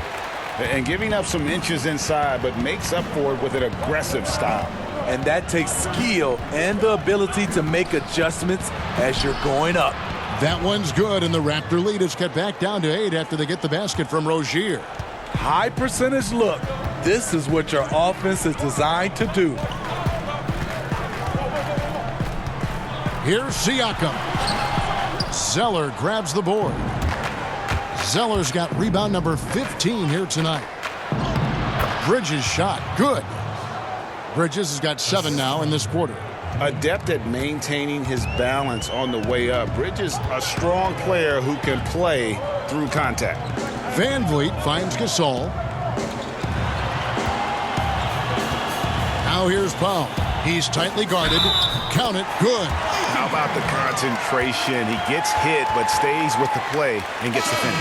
C: And giving up some inches inside, but makes up for it with an aggressive style.
D: And that takes skill and the ability to make adjustments as you're going up.
B: That one's good, and the Raptor lead is cut back down to 8 after they get the basket from Rozier.
D: High percentage look. This is what your offense is designed to do.
B: Here's Siakam. Zeller grabs the board. Zeller's got rebound number 15 here tonight. Bridges shot, good. Bridges has got 7 now in this quarter.
C: Adept at maintaining his balance on the way up. Bridges, a strong player who can play through contact.
B: Van Vliet finds Gasol. Now here's Powell. He's tightly guarded. Count it, good.
C: How about the concentration? He gets hit, but stays with the play and gets the finish.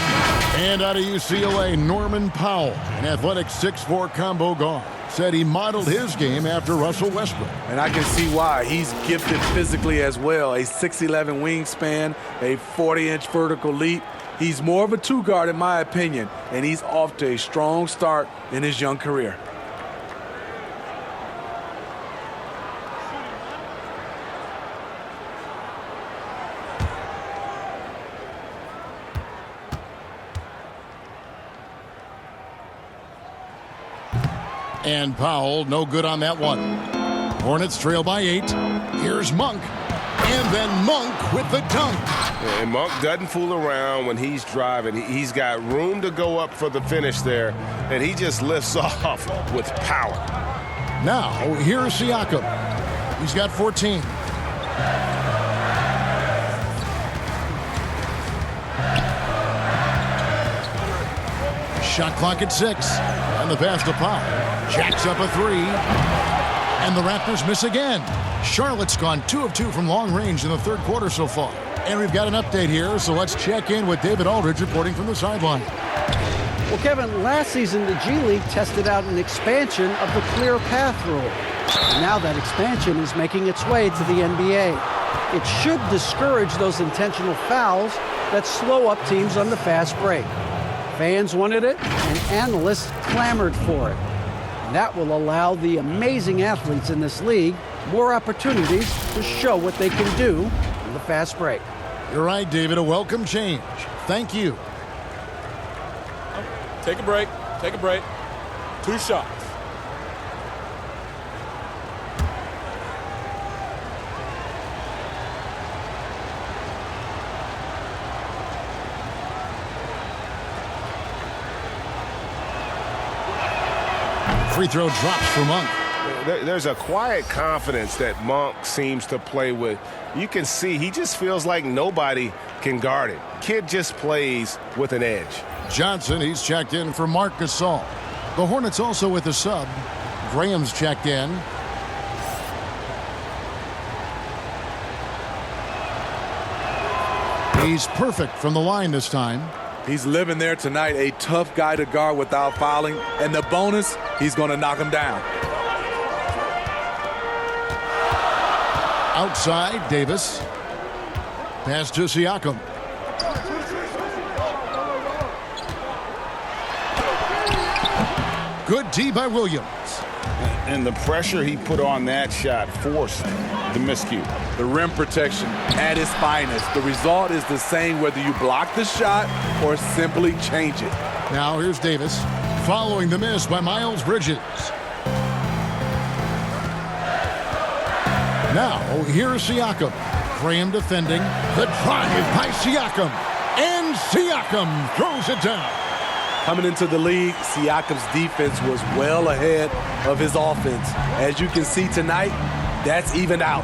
B: And out of UCLA, Norman Powell, an athletic 6'4" combo guard, said he modeled his game after Russell Westbrook.
D: And I can see why. He's gifted physically as well. A 6'11" wingspan, a 40-inch vertical leap. He's more of a two-guard in my opinion, and he's off to a strong start in his young career.
B: And Powell, no good on that one. Hornets trail by 8. Here's Monk. And then Monk with the dunk.
H: And Monk doesn't fool around when he's driving. He's got room to go up for the finish there, and he just lifts off with power.
B: Now, here's Siakam. He's got 14. Shot clock at 6. And the pass to Powell. Jacks up a 3. And the Raptors miss again. Charlotte's gone 2 of 2 from long range in the third quarter so far. And we've got an update here, so let's check in with David Aldridge reporting from the sideline.
E: Well, Kevin, last season the G League tested out an expansion of the clear path rule. And now that expansion is making its way to the NBA. It should discourage those intentional fouls that slow up teams on the fast break. Fans wanted it, and analysts clamored for it. And that will allow the amazing athletes in this league more opportunities to show what they can do in the fast break.
B: You're right, David. A welcome change. Thank you.
L: Take a break. Take a break. 2 shots.
B: Free throw drops for Monk.
H: There's a quiet confidence that Monk seems to play with. You can see he just feels like nobody can guard him. Kid just plays with an edge.
B: Johnson, he's checked in for Marc Gasol. The Hornets also with a sub. Graham's checked in. He's perfect from the line this time.
D: He's living there tonight, a tough guy to guard without fouling. And the bonus, he's going to knock him down.
B: Outside, Davis. Pass to Siakam. Good D by Williams.
C: And the pressure he put on that shot forced the miscue.
D: The rim protection at its finest. The result is the same whether you block the shot or simply change it.
B: Now here's Davis following the miss by Miles Bridges. Now here's Siakam. Graham defending. The drive by Siakam. And Siakam throws it down.
D: Coming into the league, Siakam's defense was well ahead of his offense. As you can see tonight, that's evened out.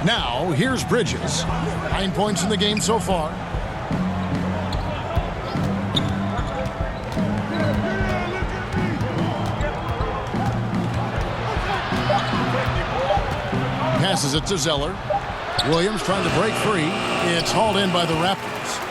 B: Now, here's Bridges. 9 points in the game so far. Passes it to Zeller. Williams trying to break free. It's hauled in by the Raptors.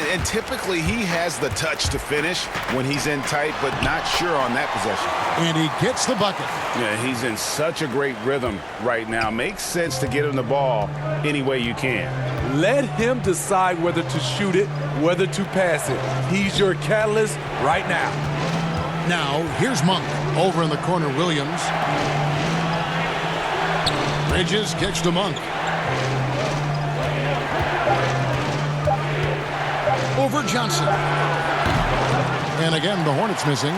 C: And typically he has the touch to finish when he's in tight, but not sure on that possession.
B: And he gets the bucket.
C: Yeah, he's in such a great rhythm right now. Makes sense to get him the ball any way you can.
D: Let him decide whether to shoot it, whether to pass it. He's your catalyst right now.
B: Now, here's Monk. Over in the corner, Williams. Bridges kicks to Monk. Over Johnson. And again, the Hornets missing.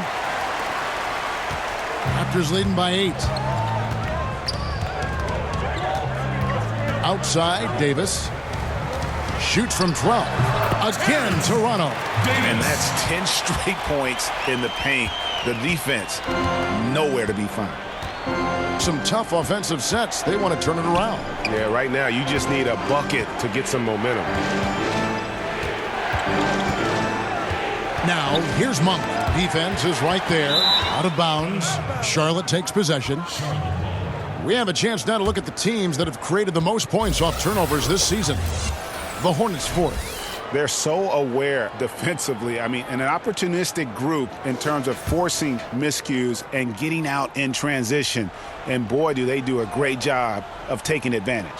B: Raptors leading by 8. Outside, Davis. Shoots from 12. Again, Toronto.
C: And that's 10 straight points in the paint. The defense, nowhere to be found.
B: Some tough offensive sets. They want to turn it around.
H: Yeah, right now you just need a bucket to get some momentum.
B: Now, here's Monk. Defense is right there. Out of bounds. Charlotte takes possession. We have a chance now to look at the teams that have created the most points off turnovers this season. The Hornets fourth.
C: They're so aware defensively. I mean, an opportunistic group in terms of forcing miscues and getting out in transition. And boy, do they do a great job of taking advantage.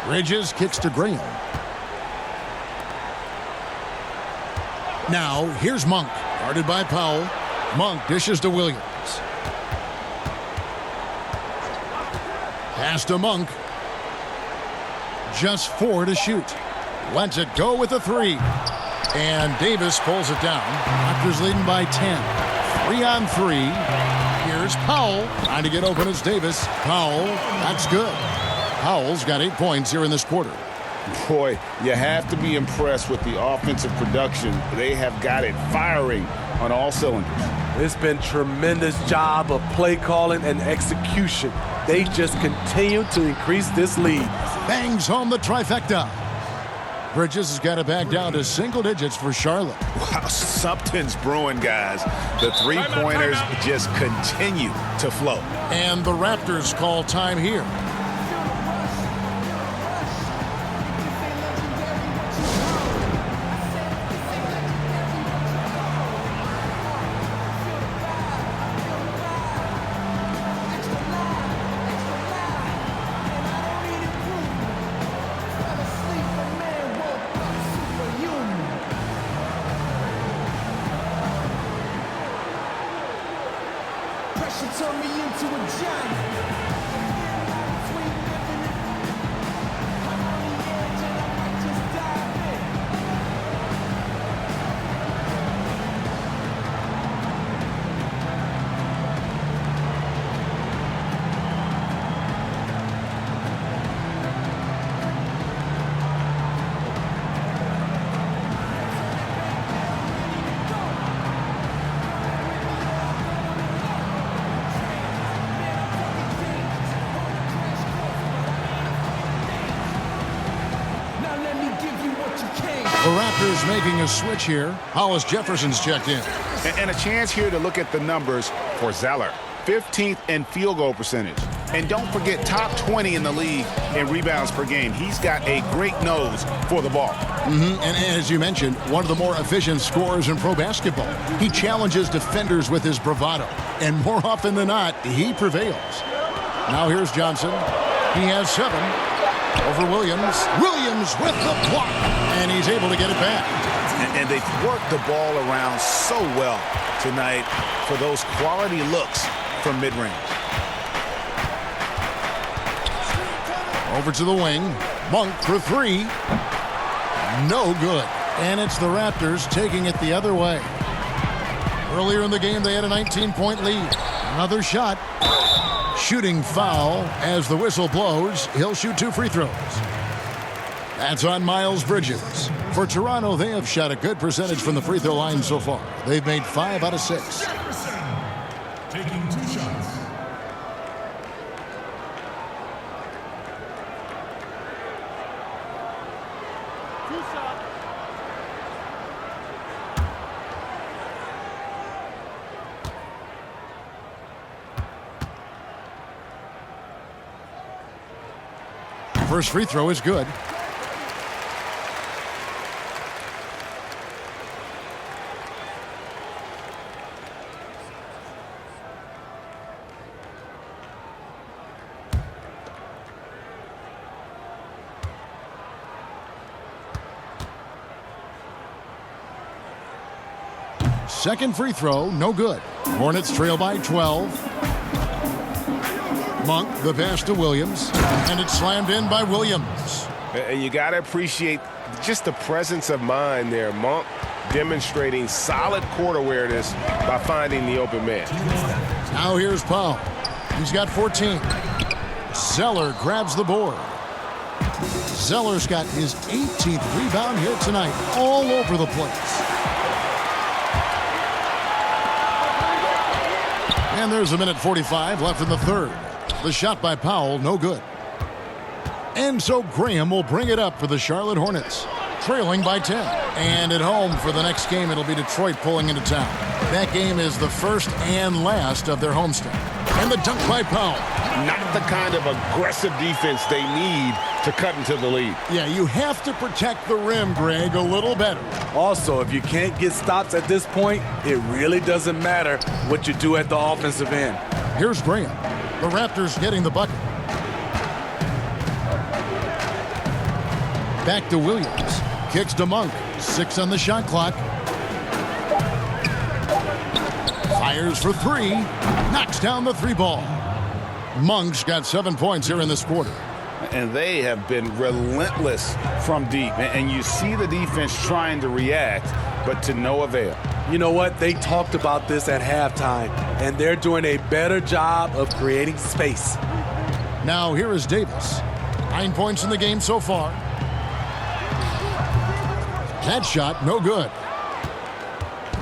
B: Bridges kicks to Graham. Now, here's Monk. Guarded by Powell. Monk dishes to Williams. Pass to Monk. Just 4 to shoot. Lets it go with a 3. And Davis pulls it down. Raptors leading by 10. 3-on-3. Here's Powell. Trying to get open as Davis. Powell, that's good. Powell's got 8 points here in this quarter.
C: Boy, you have to be impressed with the offensive production. They have got it firing on all cylinders.
D: It's been tremendous job of play calling and execution. They just continue to increase this lead.
B: Bangs home the trifecta. Bridges has got it back down to single digits for Charlotte.
C: Wow, something's brewing, guys. The three-pointers just continue to flow.
B: And the Raptors call time here.
M: Turn me into a giant.
B: The Raptors making a switch here. Hollis Jefferson's checked in.
C: And a chance here to look at the numbers for Zeller. 15th in field goal percentage. And don't forget, top 20 in the league in rebounds per game. He's got a great nose for the ball.
B: And as you mentioned, one of the more efficient scorers in pro basketball. He challenges defenders with his bravado. And more often than not, he prevails. Now here's Johnson. He has 7. Over Williams. Williams with the block. And he's able to get it back.
C: And they've worked the ball around so well tonight for those quality looks from mid-range.
B: Over to the wing. Monk for 3. No good. And it's the Raptors taking it the other way. Earlier in the game, they had a 19-point lead. Another shot. Shooting foul as the whistle blows. He'll shoot 2 free throws. That's on Miles Bridges. For Toronto, they have shot a good percentage from the free throw line so far. They've made 5 out of 6.
G: Taking 2 shots.
B: First free throw is good. Second free throw, no good. Hornets trail by 12. Monk, the pass to Williams, and it's slammed in by Williams.
H: And you got to appreciate just the presence of mind there. Monk demonstrating solid court awareness by finding the open man.
B: Now here's Powell. He's got 14. Zeller grabs the board. Zeller's got his 18th rebound here tonight, all over the place. And there's a minute 45 left in the third. The shot by Powell, no good. And so Graham will bring it up for the Charlotte Hornets, trailing by 10. And at home for the next game, it'll be Detroit pulling into town. That game is the first and last of their homestand. And the dunk by Powell.
H: Not the kind of aggressive defense they need to cut into the lead.
B: Yeah, you have to protect the rim, Greg, a little better.
D: Also, if you can't get stops at this point, it really doesn't matter what you do at the offensive end.
B: Here's Graham. The Raptors getting the bucket. Back to Williams. Kicks to Monk. 6 on the shot clock. Fires for 3. Knocks down the 3 ball. Monk's got 7 points here in this quarter.
C: And they have been relentless from deep. And you see the defense trying to react, but to no avail.
D: You know what? They talked about this at halftime, and they're doing a better job of creating space.
B: Now here is Davis. 9 points in the game so far. That shot, no good.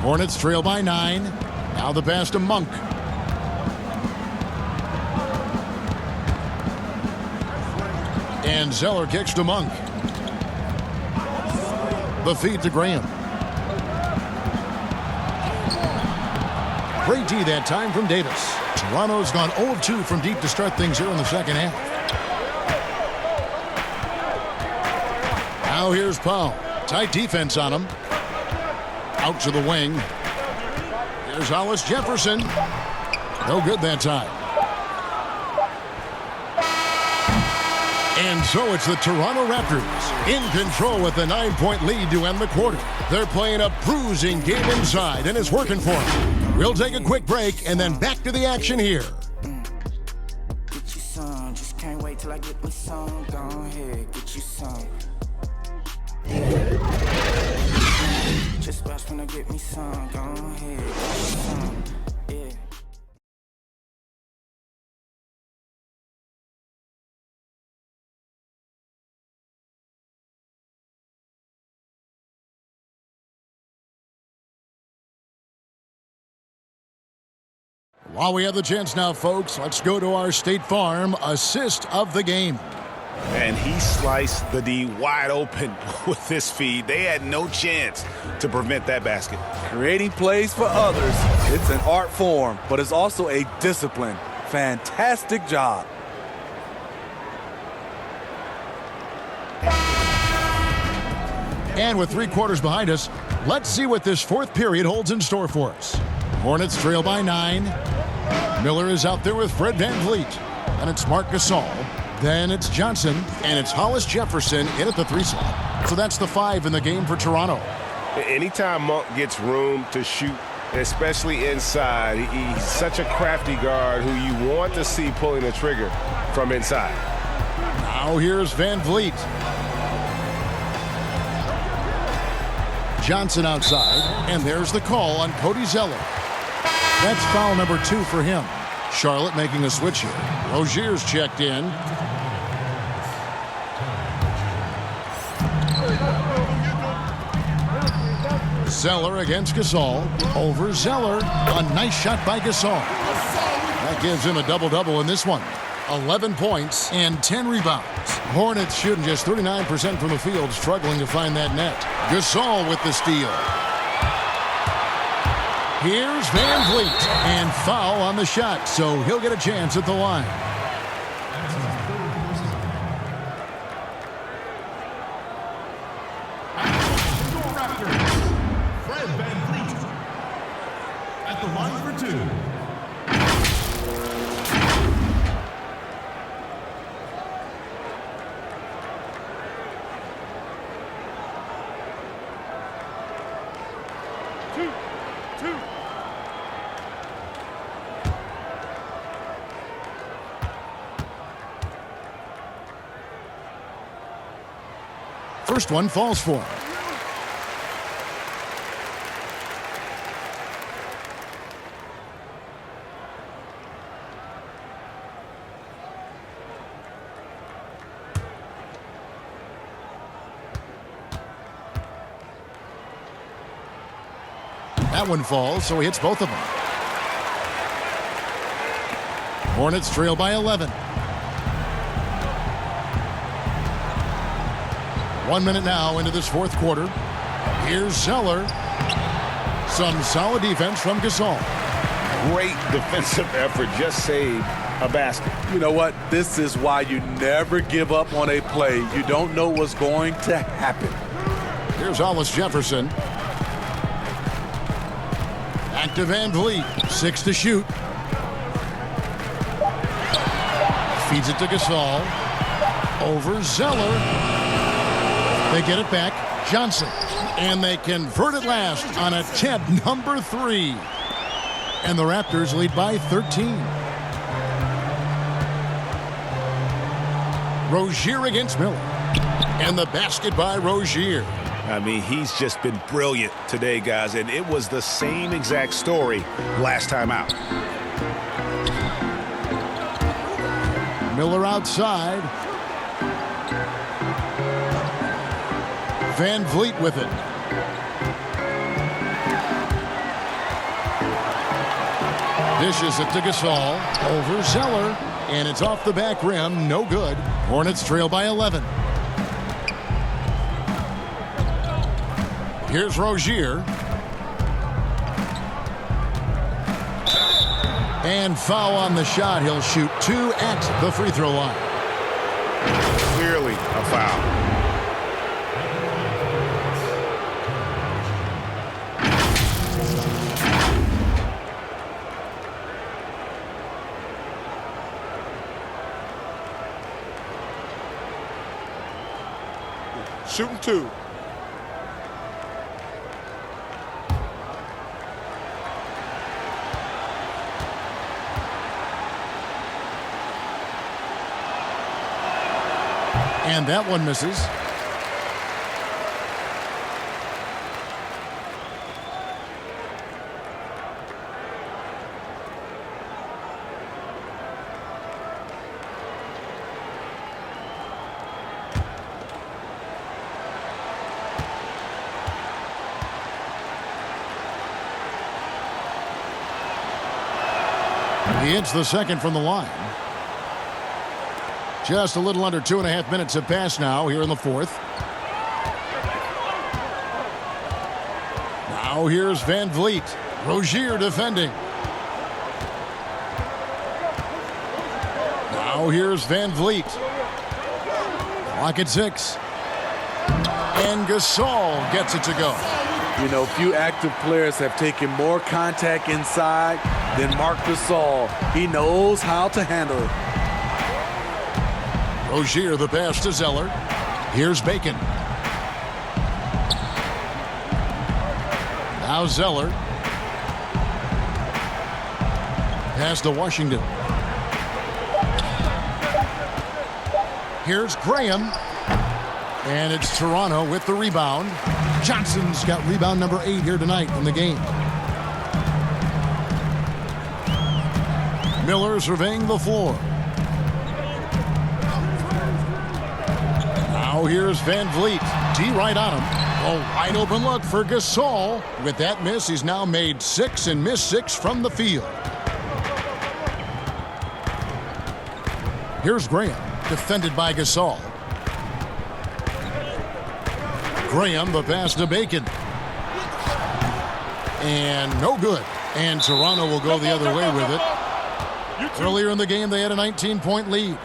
B: Hornets trail by 9. Now the pass to Monk. And Zeller kicks to Monk. The feed to Graham. Great D that time from Davis. Toronto's gone 0 of 2 from deep to start things here in the second half. Now here's Powell. Tight defense on him. Out to the wing. Here's Hollis Jefferson. No good that time. And so it's the Toronto Raptors in control with a 9-point lead to end the quarter. They're playing a bruising game inside, and it's working for them. We'll take a quick break and then back to the action here.
N: Get you some, just can't wait till I get me some. Go ahead, get you some. Just watch when I get me some. Go ahead, get you some. Yeah.
B: While we have the chance now, folks, let's go to our State Farm assist of the game.
C: And he sliced the D wide open with this feed. They had no chance to prevent that basket.
D: Creating plays for others, it's an art form, but it's also a discipline. Fantastic job.
B: And with 3 quarters behind us, let's see what this fourth period holds in store for us. Hornets trail by 9. Miller is out there with Fred VanVleet. And it's Marc Gasol. Then it's Johnson. And it's Hollis Jefferson in at the 3 slot. So that's the 5 in the game for Toronto.
H: Anytime Monk gets room to shoot, especially inside, he's such a crafty guard who you want to see pulling the trigger from inside.
B: Now here's VanVleet. Johnson outside. And there's the call on Cody Zeller. That's foul number 2 for him. Charlotte making a switch here. Rozier's checked in. Zeller against Gasol. Over Zeller. A nice shot by Gasol. That gives him a double-double in this one. 11 points and 10 rebounds. Hornets shooting just 39% from the field, struggling to find that net. Gasol with the steal. Here's VanVleet, and foul on the shot, so he'll get a chance at the line.
G: Fred VanVleet at the line for 2.
B: First one falls for him. That one falls, so he hits both of them. Hornets trail by 11. 1 minute now into this fourth quarter. Here's Zeller. Some solid defense from Gasol.
C: Great defensive effort. Just saved a basket.
D: You know what? This is why you never give up on a play. You don't know what's going to happen.
B: Here's Hollis Jefferson. Back to Van Vliet. 6 to shoot. Feeds it to Gasol. Over Zeller. They get it back. Johnson. And they convert it last on attempt number 3. And the Raptors lead by 13. Rozier against Miller. And the basket by Rozier.
C: I mean, he's just been brilliant today, guys, and it was the same exact story last time out.
B: Miller outside. Van Vliet with it. Dishes it to Gasol. Over Zeller. And it's off the back rim. No good. Hornets trail by 11. Here's Rozier. And foul on the shot. He'll shoot 2 at the free throw line.
C: Clearly a foul.
F: Shooting 2.
B: And that one misses. He hits the second from the line. Just a little under 2.5 minutes have passed now here in the fourth. Now here's Van Vliet. Rozier defending. Now here's Van Vliet. Clock at 6. And Gasol gets it to go.
D: You know, few active players have taken more contact inside than Marc Gasol. He knows how to handle it.
B: Rozier the pass to Zeller. Here's Bacon. Now Zeller. Pass to Washington. Here's Graham. And it's Toronto with the rebound. Johnson's got rebound number 8 here tonight in the game. Miller surveying the floor. Now here's Van Vliet. D right on him. A wide open look for Gasol. With that miss, he's now made 6 and missed 6 from the field. Here's Graham, defended by Gasol. Graham, the pass to Bacon. And no good. And Toronto will go the other way with it. Earlier in the game, they had a 19-point lead.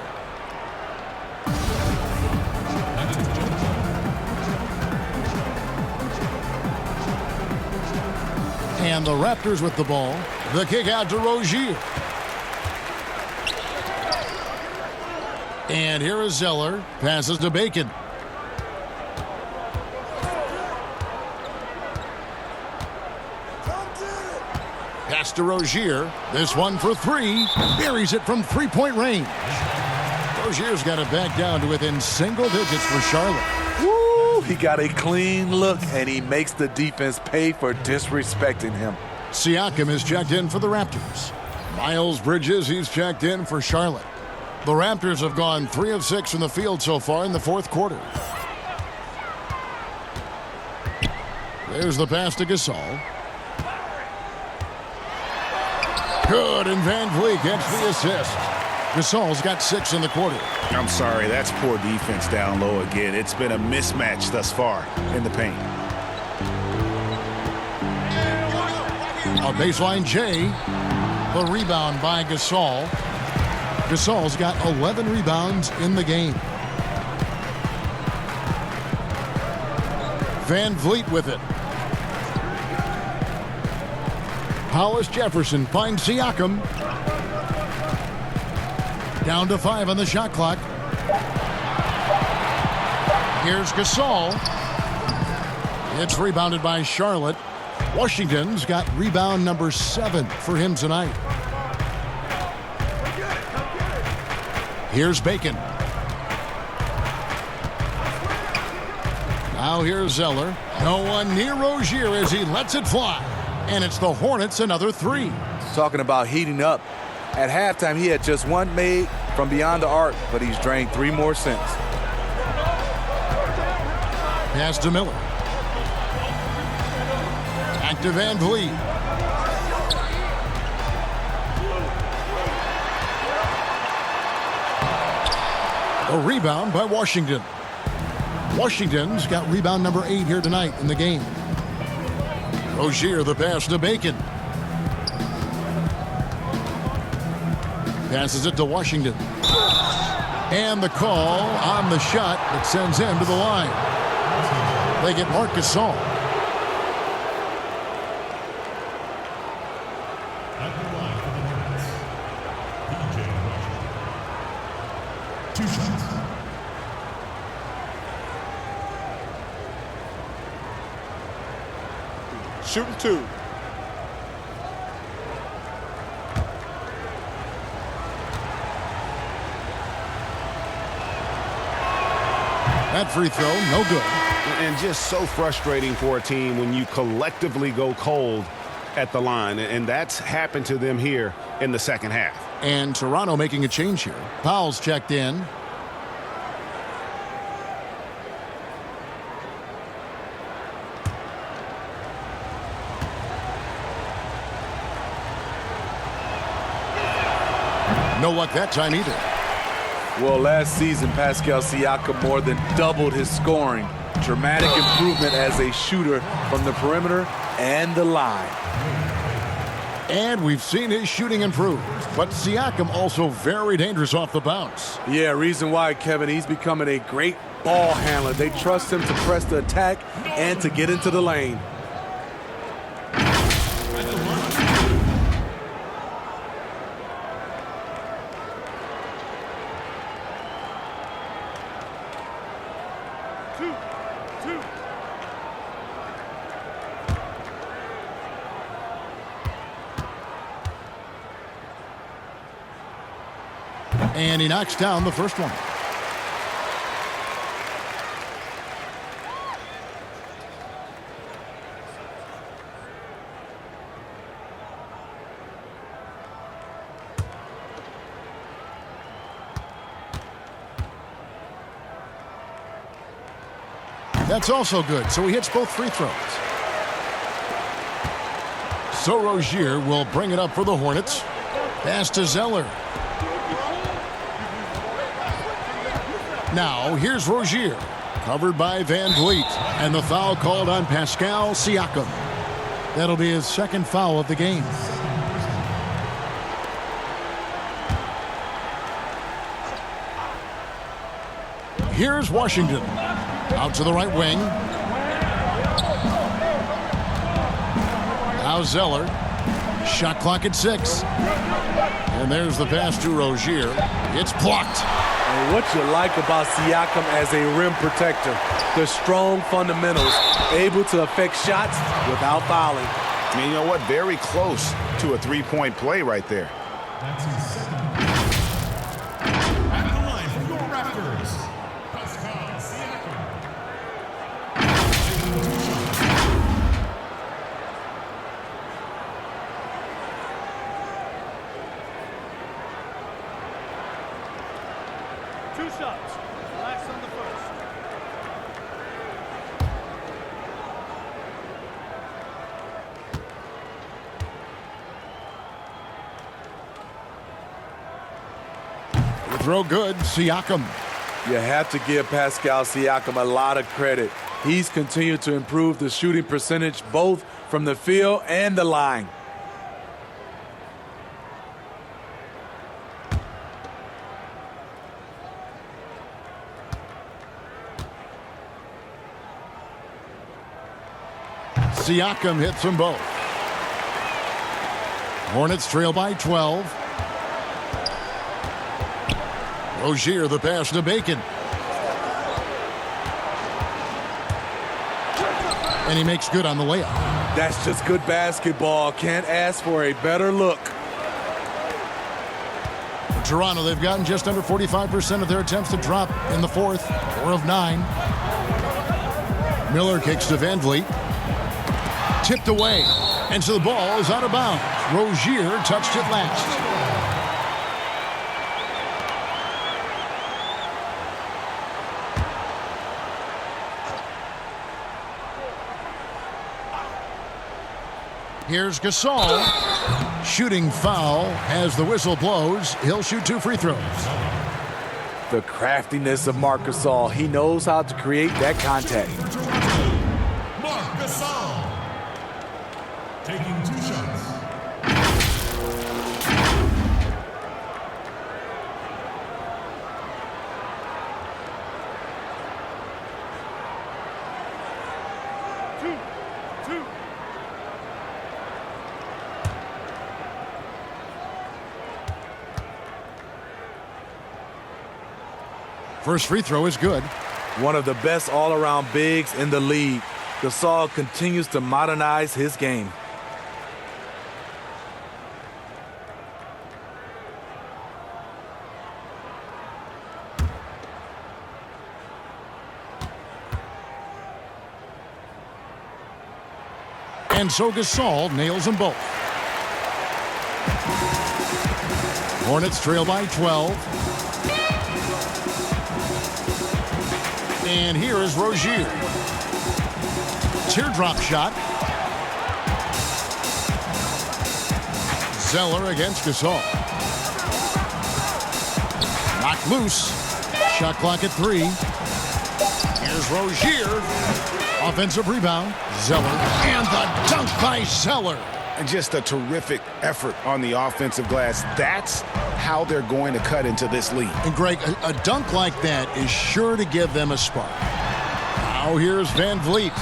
B: And the Raptors with the ball. The kick out to Rozier. And here is Zeller. Passes to Bacon. Pass to Rozier. This one for 3. Buries it from 3-point range. Rozier's got it back down to within single digits for Charlotte.
D: Woo! He got a clean look, and he makes the defense pay for disrespecting him.
B: Siakam is checked in for the Raptors. Miles Bridges, he's checked in for Charlotte. The Raptors have gone 3 of 6 from the field so far in the fourth quarter. There's the pass to Gasol. Good, and Van Vliet gets the assist. Gasol's got 6 in the quarter.
C: I'm sorry, that's poor defense down low again. It's been a mismatch thus far in the paint.
B: A baseline J. The rebound by Gasol. Gasol's got 11 rebounds in the game. Van Vliet with it. Hollis Jefferson finds Siakam. Down to 5 on the shot clock. Here's Gasol. It's rebounded by Charlotte. Washington's got rebound number 7 for him tonight. Here's Bacon. Now here's Zeller. No one near Rozier as he lets it fly. And it's the Hornets another 3.
D: Talking about heating up. At halftime, he had just 1 made from beyond the arc, but he's drained 3 more since.
B: Pass to Miller. Back to Van Vliet. A rebound by Washington. Washington's got rebound number 8 here tonight in the game. Rozier, the pass to Bacon. Passes it to Washington. And the call on the shot that sends him to the line. They get Marc Gasol.
G: At the line for the Hornets, PJ Washington. 2 shots.
L: Shooting 2.
B: That free throw, no good.
C: And just so frustrating for a team when you collectively go cold at the line. And that's happened to them here in the second half.
B: And Toronto making a change here. Powell's checked in. No luck that time either.
D: Well, last season, Pascal Siakam more than doubled his scoring. Dramatic improvement as a shooter from the perimeter and the line.
B: And we've seen his shooting improve. But Siakam also very dangerous off the bounce.
D: Yeah, reason why, Kevin, he's becoming a great ball handler. They trust him to press the attack and to get into the lane.
B: And he knocks down the first one. That's also good, so he hits both free throws. So Rozier will bring it up for the Hornets. Pass to Zeller. Now, here's Rozier, covered by Van Vliet, and the foul called on Pascal Siakam. That'll be his second foul of the game. Here's Washington, out to the right wing. Now Zeller, shot clock at 6. And there's the pass to Rozier. It's blocked.
D: And what you like about Siakam as a rim protector, the strong fundamentals, able to affect shots without fouling.
C: And you know what? Very close to a three-point play right there.
G: That's his second. At the line for your Raptors, Pascal Siakam.
L: 2 shots. Relax on the first.
B: The throw good, Siakam.
D: You have to give Pascal Siakam a lot of credit. He's continued to improve the shooting percentage both from the field and the line.
B: Siakam hits them both. Hornets trail by 12. Rozier, the pass to Bacon. And he makes good on the layup.
D: That's just good basketball. Can't ask for a better look.
B: For Toronto, they've gotten just under 45% of their attempts to drop in the fourth. 4 of 9. Miller kicks to Van Vliet. Tipped away. And so the ball is out of bounds. Rozier touched it last. Here's Gasol. Shooting foul as the whistle blows. He'll shoot 2 free throws.
D: The craftiness of Marc Gasol. He knows how to create that contact.
G: Marc Gasol taking 2 shots.
B: First free throw is good.
D: One of the best all-around bigs in the league. Gasol continues to modernize his game.
B: And so Gasol nails them both. Hornets trail by 12. And here is Rozier. Teardrop shot. Zeller against Gasol. Knocked loose. Shot clock at 3. Here's Rozier. Offensive rebound. Zeller. And the dunk by Zeller.
C: And just a terrific effort on the offensive glass. That's how they're going to cut into this lead.
B: And Greg, a dunk like that is sure to give them a spark. Now here's Van Vliet.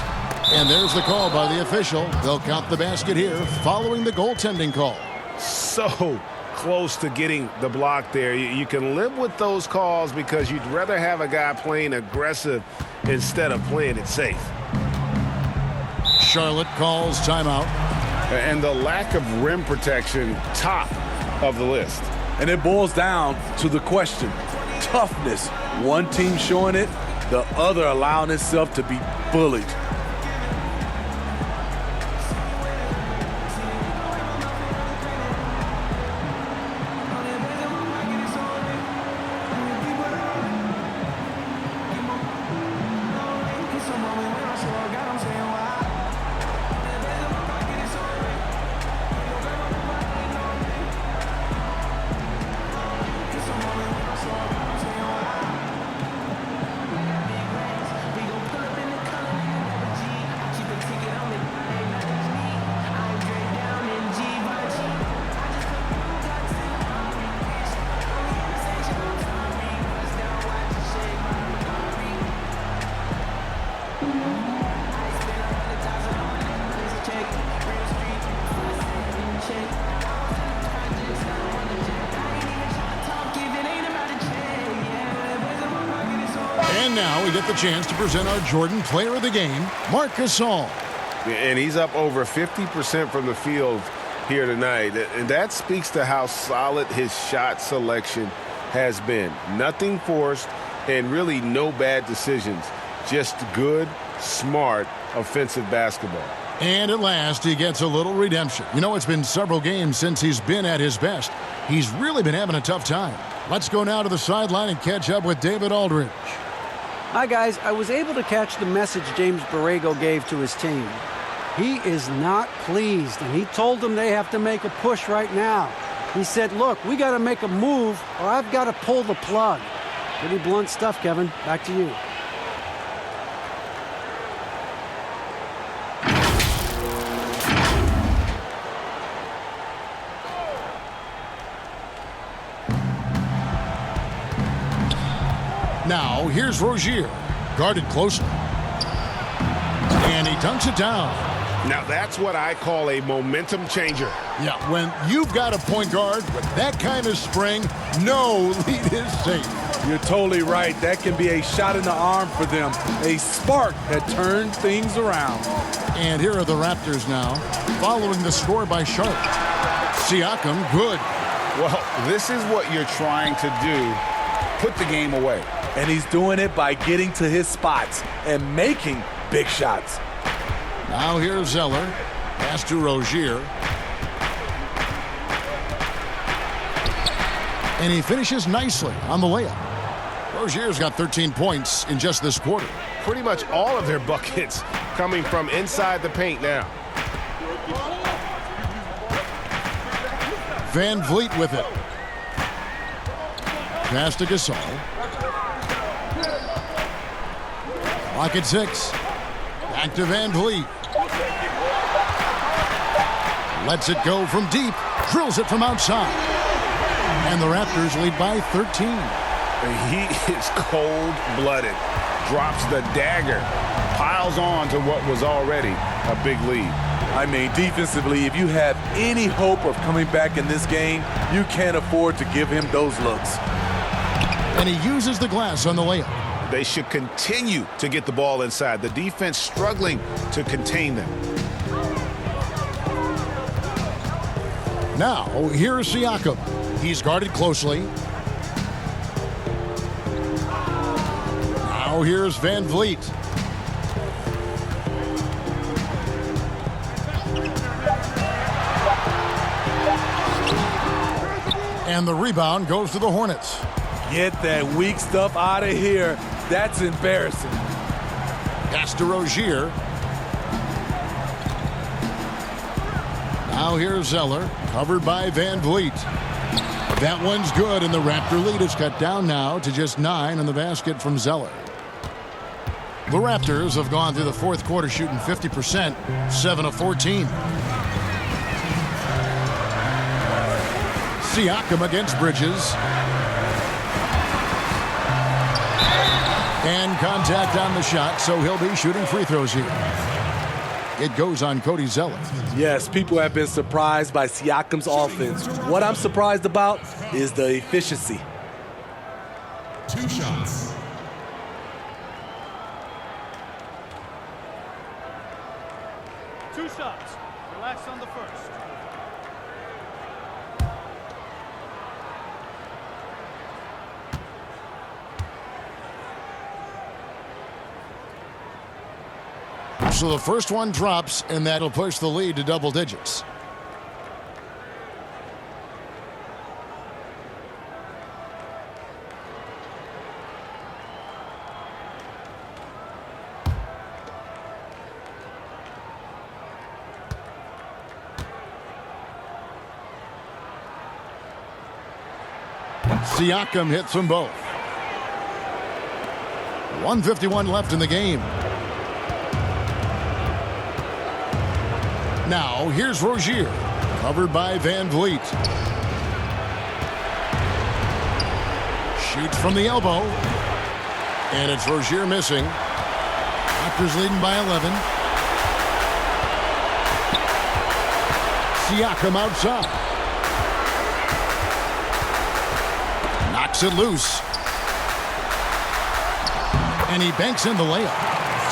B: And there's the call by the official. They'll count the basket here following the goaltending call.
C: So close to getting the block there. You can live with those calls because you'd rather have a guy playing aggressive instead of playing it safe.
B: Charlotte calls timeout.
C: And the lack of rim protection, top of the list.
D: And it boils down to the question. Toughness. One team showing it, the other allowing itself to be bullied.
B: And now we get the chance to present our Jordan Player of the Game, Marc Gasol.
C: And he's up over 50% from the field here tonight. And that speaks to how solid his shot selection has been. Nothing forced and really no bad decisions. Just good, smart, offensive basketball.
B: And at last, he gets a little redemption. You know, it's been several games since he's been at his best. He's really been having a tough time. Let's go now to the sideline and catch up with David Aldridge.
E: Hi, guys. I was able to catch the message James Borrego gave to his team. He is not pleased, and he told them they have to make a push right now. He said, look, we got to make a move, or I've got to pull the plug. Pretty blunt stuff, Kevin. Back to you.
B: Now, here's Rozier, guarded closely. And he dunks it down.
H: Now, that's what I call a momentum changer.
B: Yeah, when you've got a point guard with that kind of spring, no lead is safe.
D: You're totally right. That can be a shot in the arm for them. A spark that turned things around.
B: And here are the Raptors now, following the score by Charlotte. Siakam, good.
C: Well, this is what you're trying to do. Put the game away.
D: And he's doing it by getting to his spots and making big shots.
B: Now here's Zeller. Pass to Rozier. And he finishes nicely on the layup. Rozier's got 13 points in just this quarter.
H: Pretty much all of their buckets coming from inside the paint now.
B: Van Vliet with it. Pass to Gasol. Clock at 6. Back to Van Vliet. Lets it go from deep. Drills it from outside. And the Raptors lead by 13.
C: He is cold-blooded. Drops the dagger. Piles on to what was already a big lead.
D: I mean, defensively, if you have any hope of coming back in this game, you can't afford to give him those looks.
B: And he uses the glass on the layup.
C: They should continue to get the ball inside. The defense struggling to contain them.
B: Now, here's Siakam. He's guarded closely. Now here's Van Vliet. And the rebound goes to the Hornets.
D: Get that weak stuff out of here. That's embarrassing.
B: Pass to Rozier. Now here's Zeller, covered by Van Vliet. That one's good, and the Raptor lead is cut down now to just 9 in the basket from Zeller. The Raptors have gone through the fourth quarter shooting 50%, 7 of 14. Siakam against Bridges. And contact on the shot, so he'll be shooting free throws here. It goes on Cody Zeller.
D: Yes, people have been surprised by Siakam's offense. What I'm surprised about is the efficiency.
G: 2 shots.
L: Two shots. Relax on the first.
B: So the first one drops, and that'll push the lead to double digits. Siakam hits them both. 1:51 left in the game. Now, here's Rozier, covered by Van Vliet. Shoots from the elbow. And it's Rozier missing. Raptors leading by 11. Siakam outside. Knocks it loose. And he banks in the layup.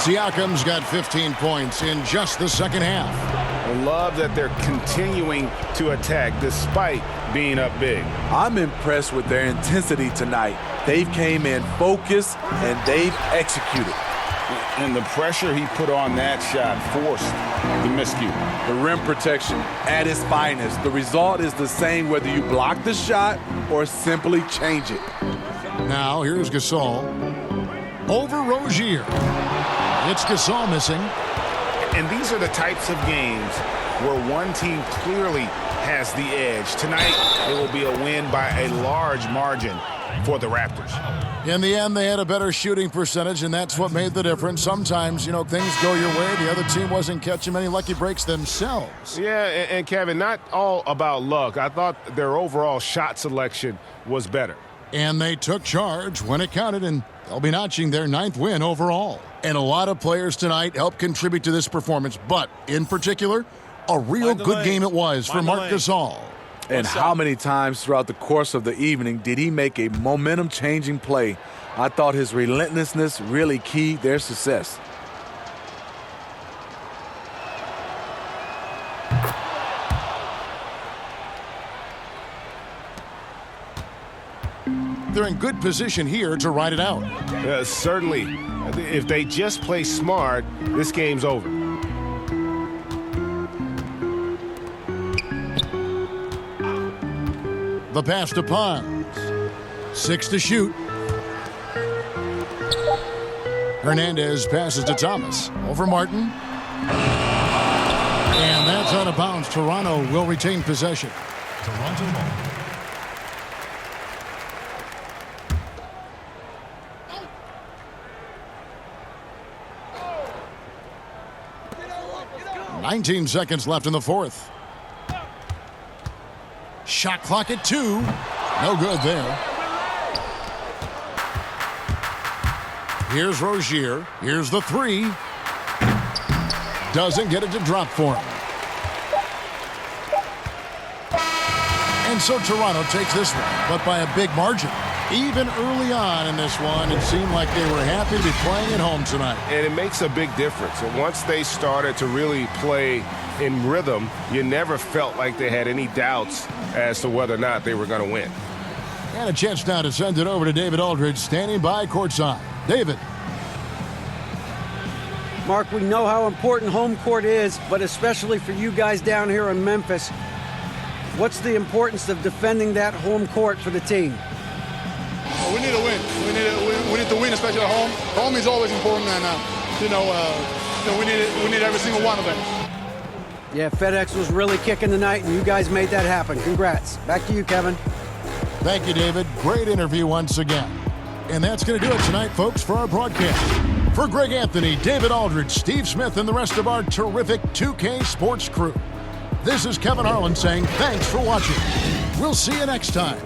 B: Siakam's got 15 points in just the second half.
C: I love that they're continuing to attack despite being up big.
D: I'm impressed with their intensity tonight. They've came in focused and they've executed.
C: And the pressure he put on that shot forced the miscue.
D: The rim protection at its finest. The result is the same whether you block the shot or simply change it.
B: Now here's Gasol over Rozier. It's Gasol missing.
C: And these are the types of games where one team clearly has the edge. Tonight, it will be a win by a large margin for the Raptors.
B: In the end, they had a better shooting percentage, and that's what made the difference. Sometimes, things go your way. The other team wasn't catching many lucky breaks themselves.
H: Yeah, and Kevin, not all about luck. I thought their overall shot selection was better.
B: And they took charge when it counted, and they'll be notching their 9th win overall. And a lot of players tonight helped contribute to this performance, but in particular, a real good game it was for Marc Gasol.
D: And how many times throughout the course of the evening did he make a momentum-changing play? I thought his relentlessness really keyed their success.
B: They're in good position here to ride it out.
H: Certainly. If they just play smart, this game's over.
B: The pass to Pons. 6 to shoot. Hernandez passes to Thomas. Over Martin. And that's out of bounds. Toronto will retain possession.
G: Toronto ball.
B: $19 seconds left in the 4th. Shot clock at 2. No good there. Here's Rozier. Here's the 3. Doesn't get it to drop for him. And so Toronto takes this one, but by a big margin. Even early on in this one, it seemed like they were happy to be playing at home tonight.
H: And it makes a big difference. And once they started to really play in rhythm, you never felt like they had any doubts as to whether or not they were going to win.
B: And a chance now to send it over to David Aldridge, standing by courtside. David.
E: Mark, we know how important home court is, but especially for you guys down here in Memphis, what's the importance of defending that home court for the team?
O: We need to win. We need to win, especially at home. Home is always important, and we need every single one of them.
E: Yeah, FedEx was really kicking tonight, and you guys made that happen. Congrats. Back to you, Kevin.
B: Thank you, David. Great interview once again. And that's going to do it tonight, folks, for our broadcast. For Greg Anthony, David Aldridge, Steve Smith, and the rest of our terrific 2K Sports crew, this is Kevin Harlan saying thanks for watching. We'll see you next time.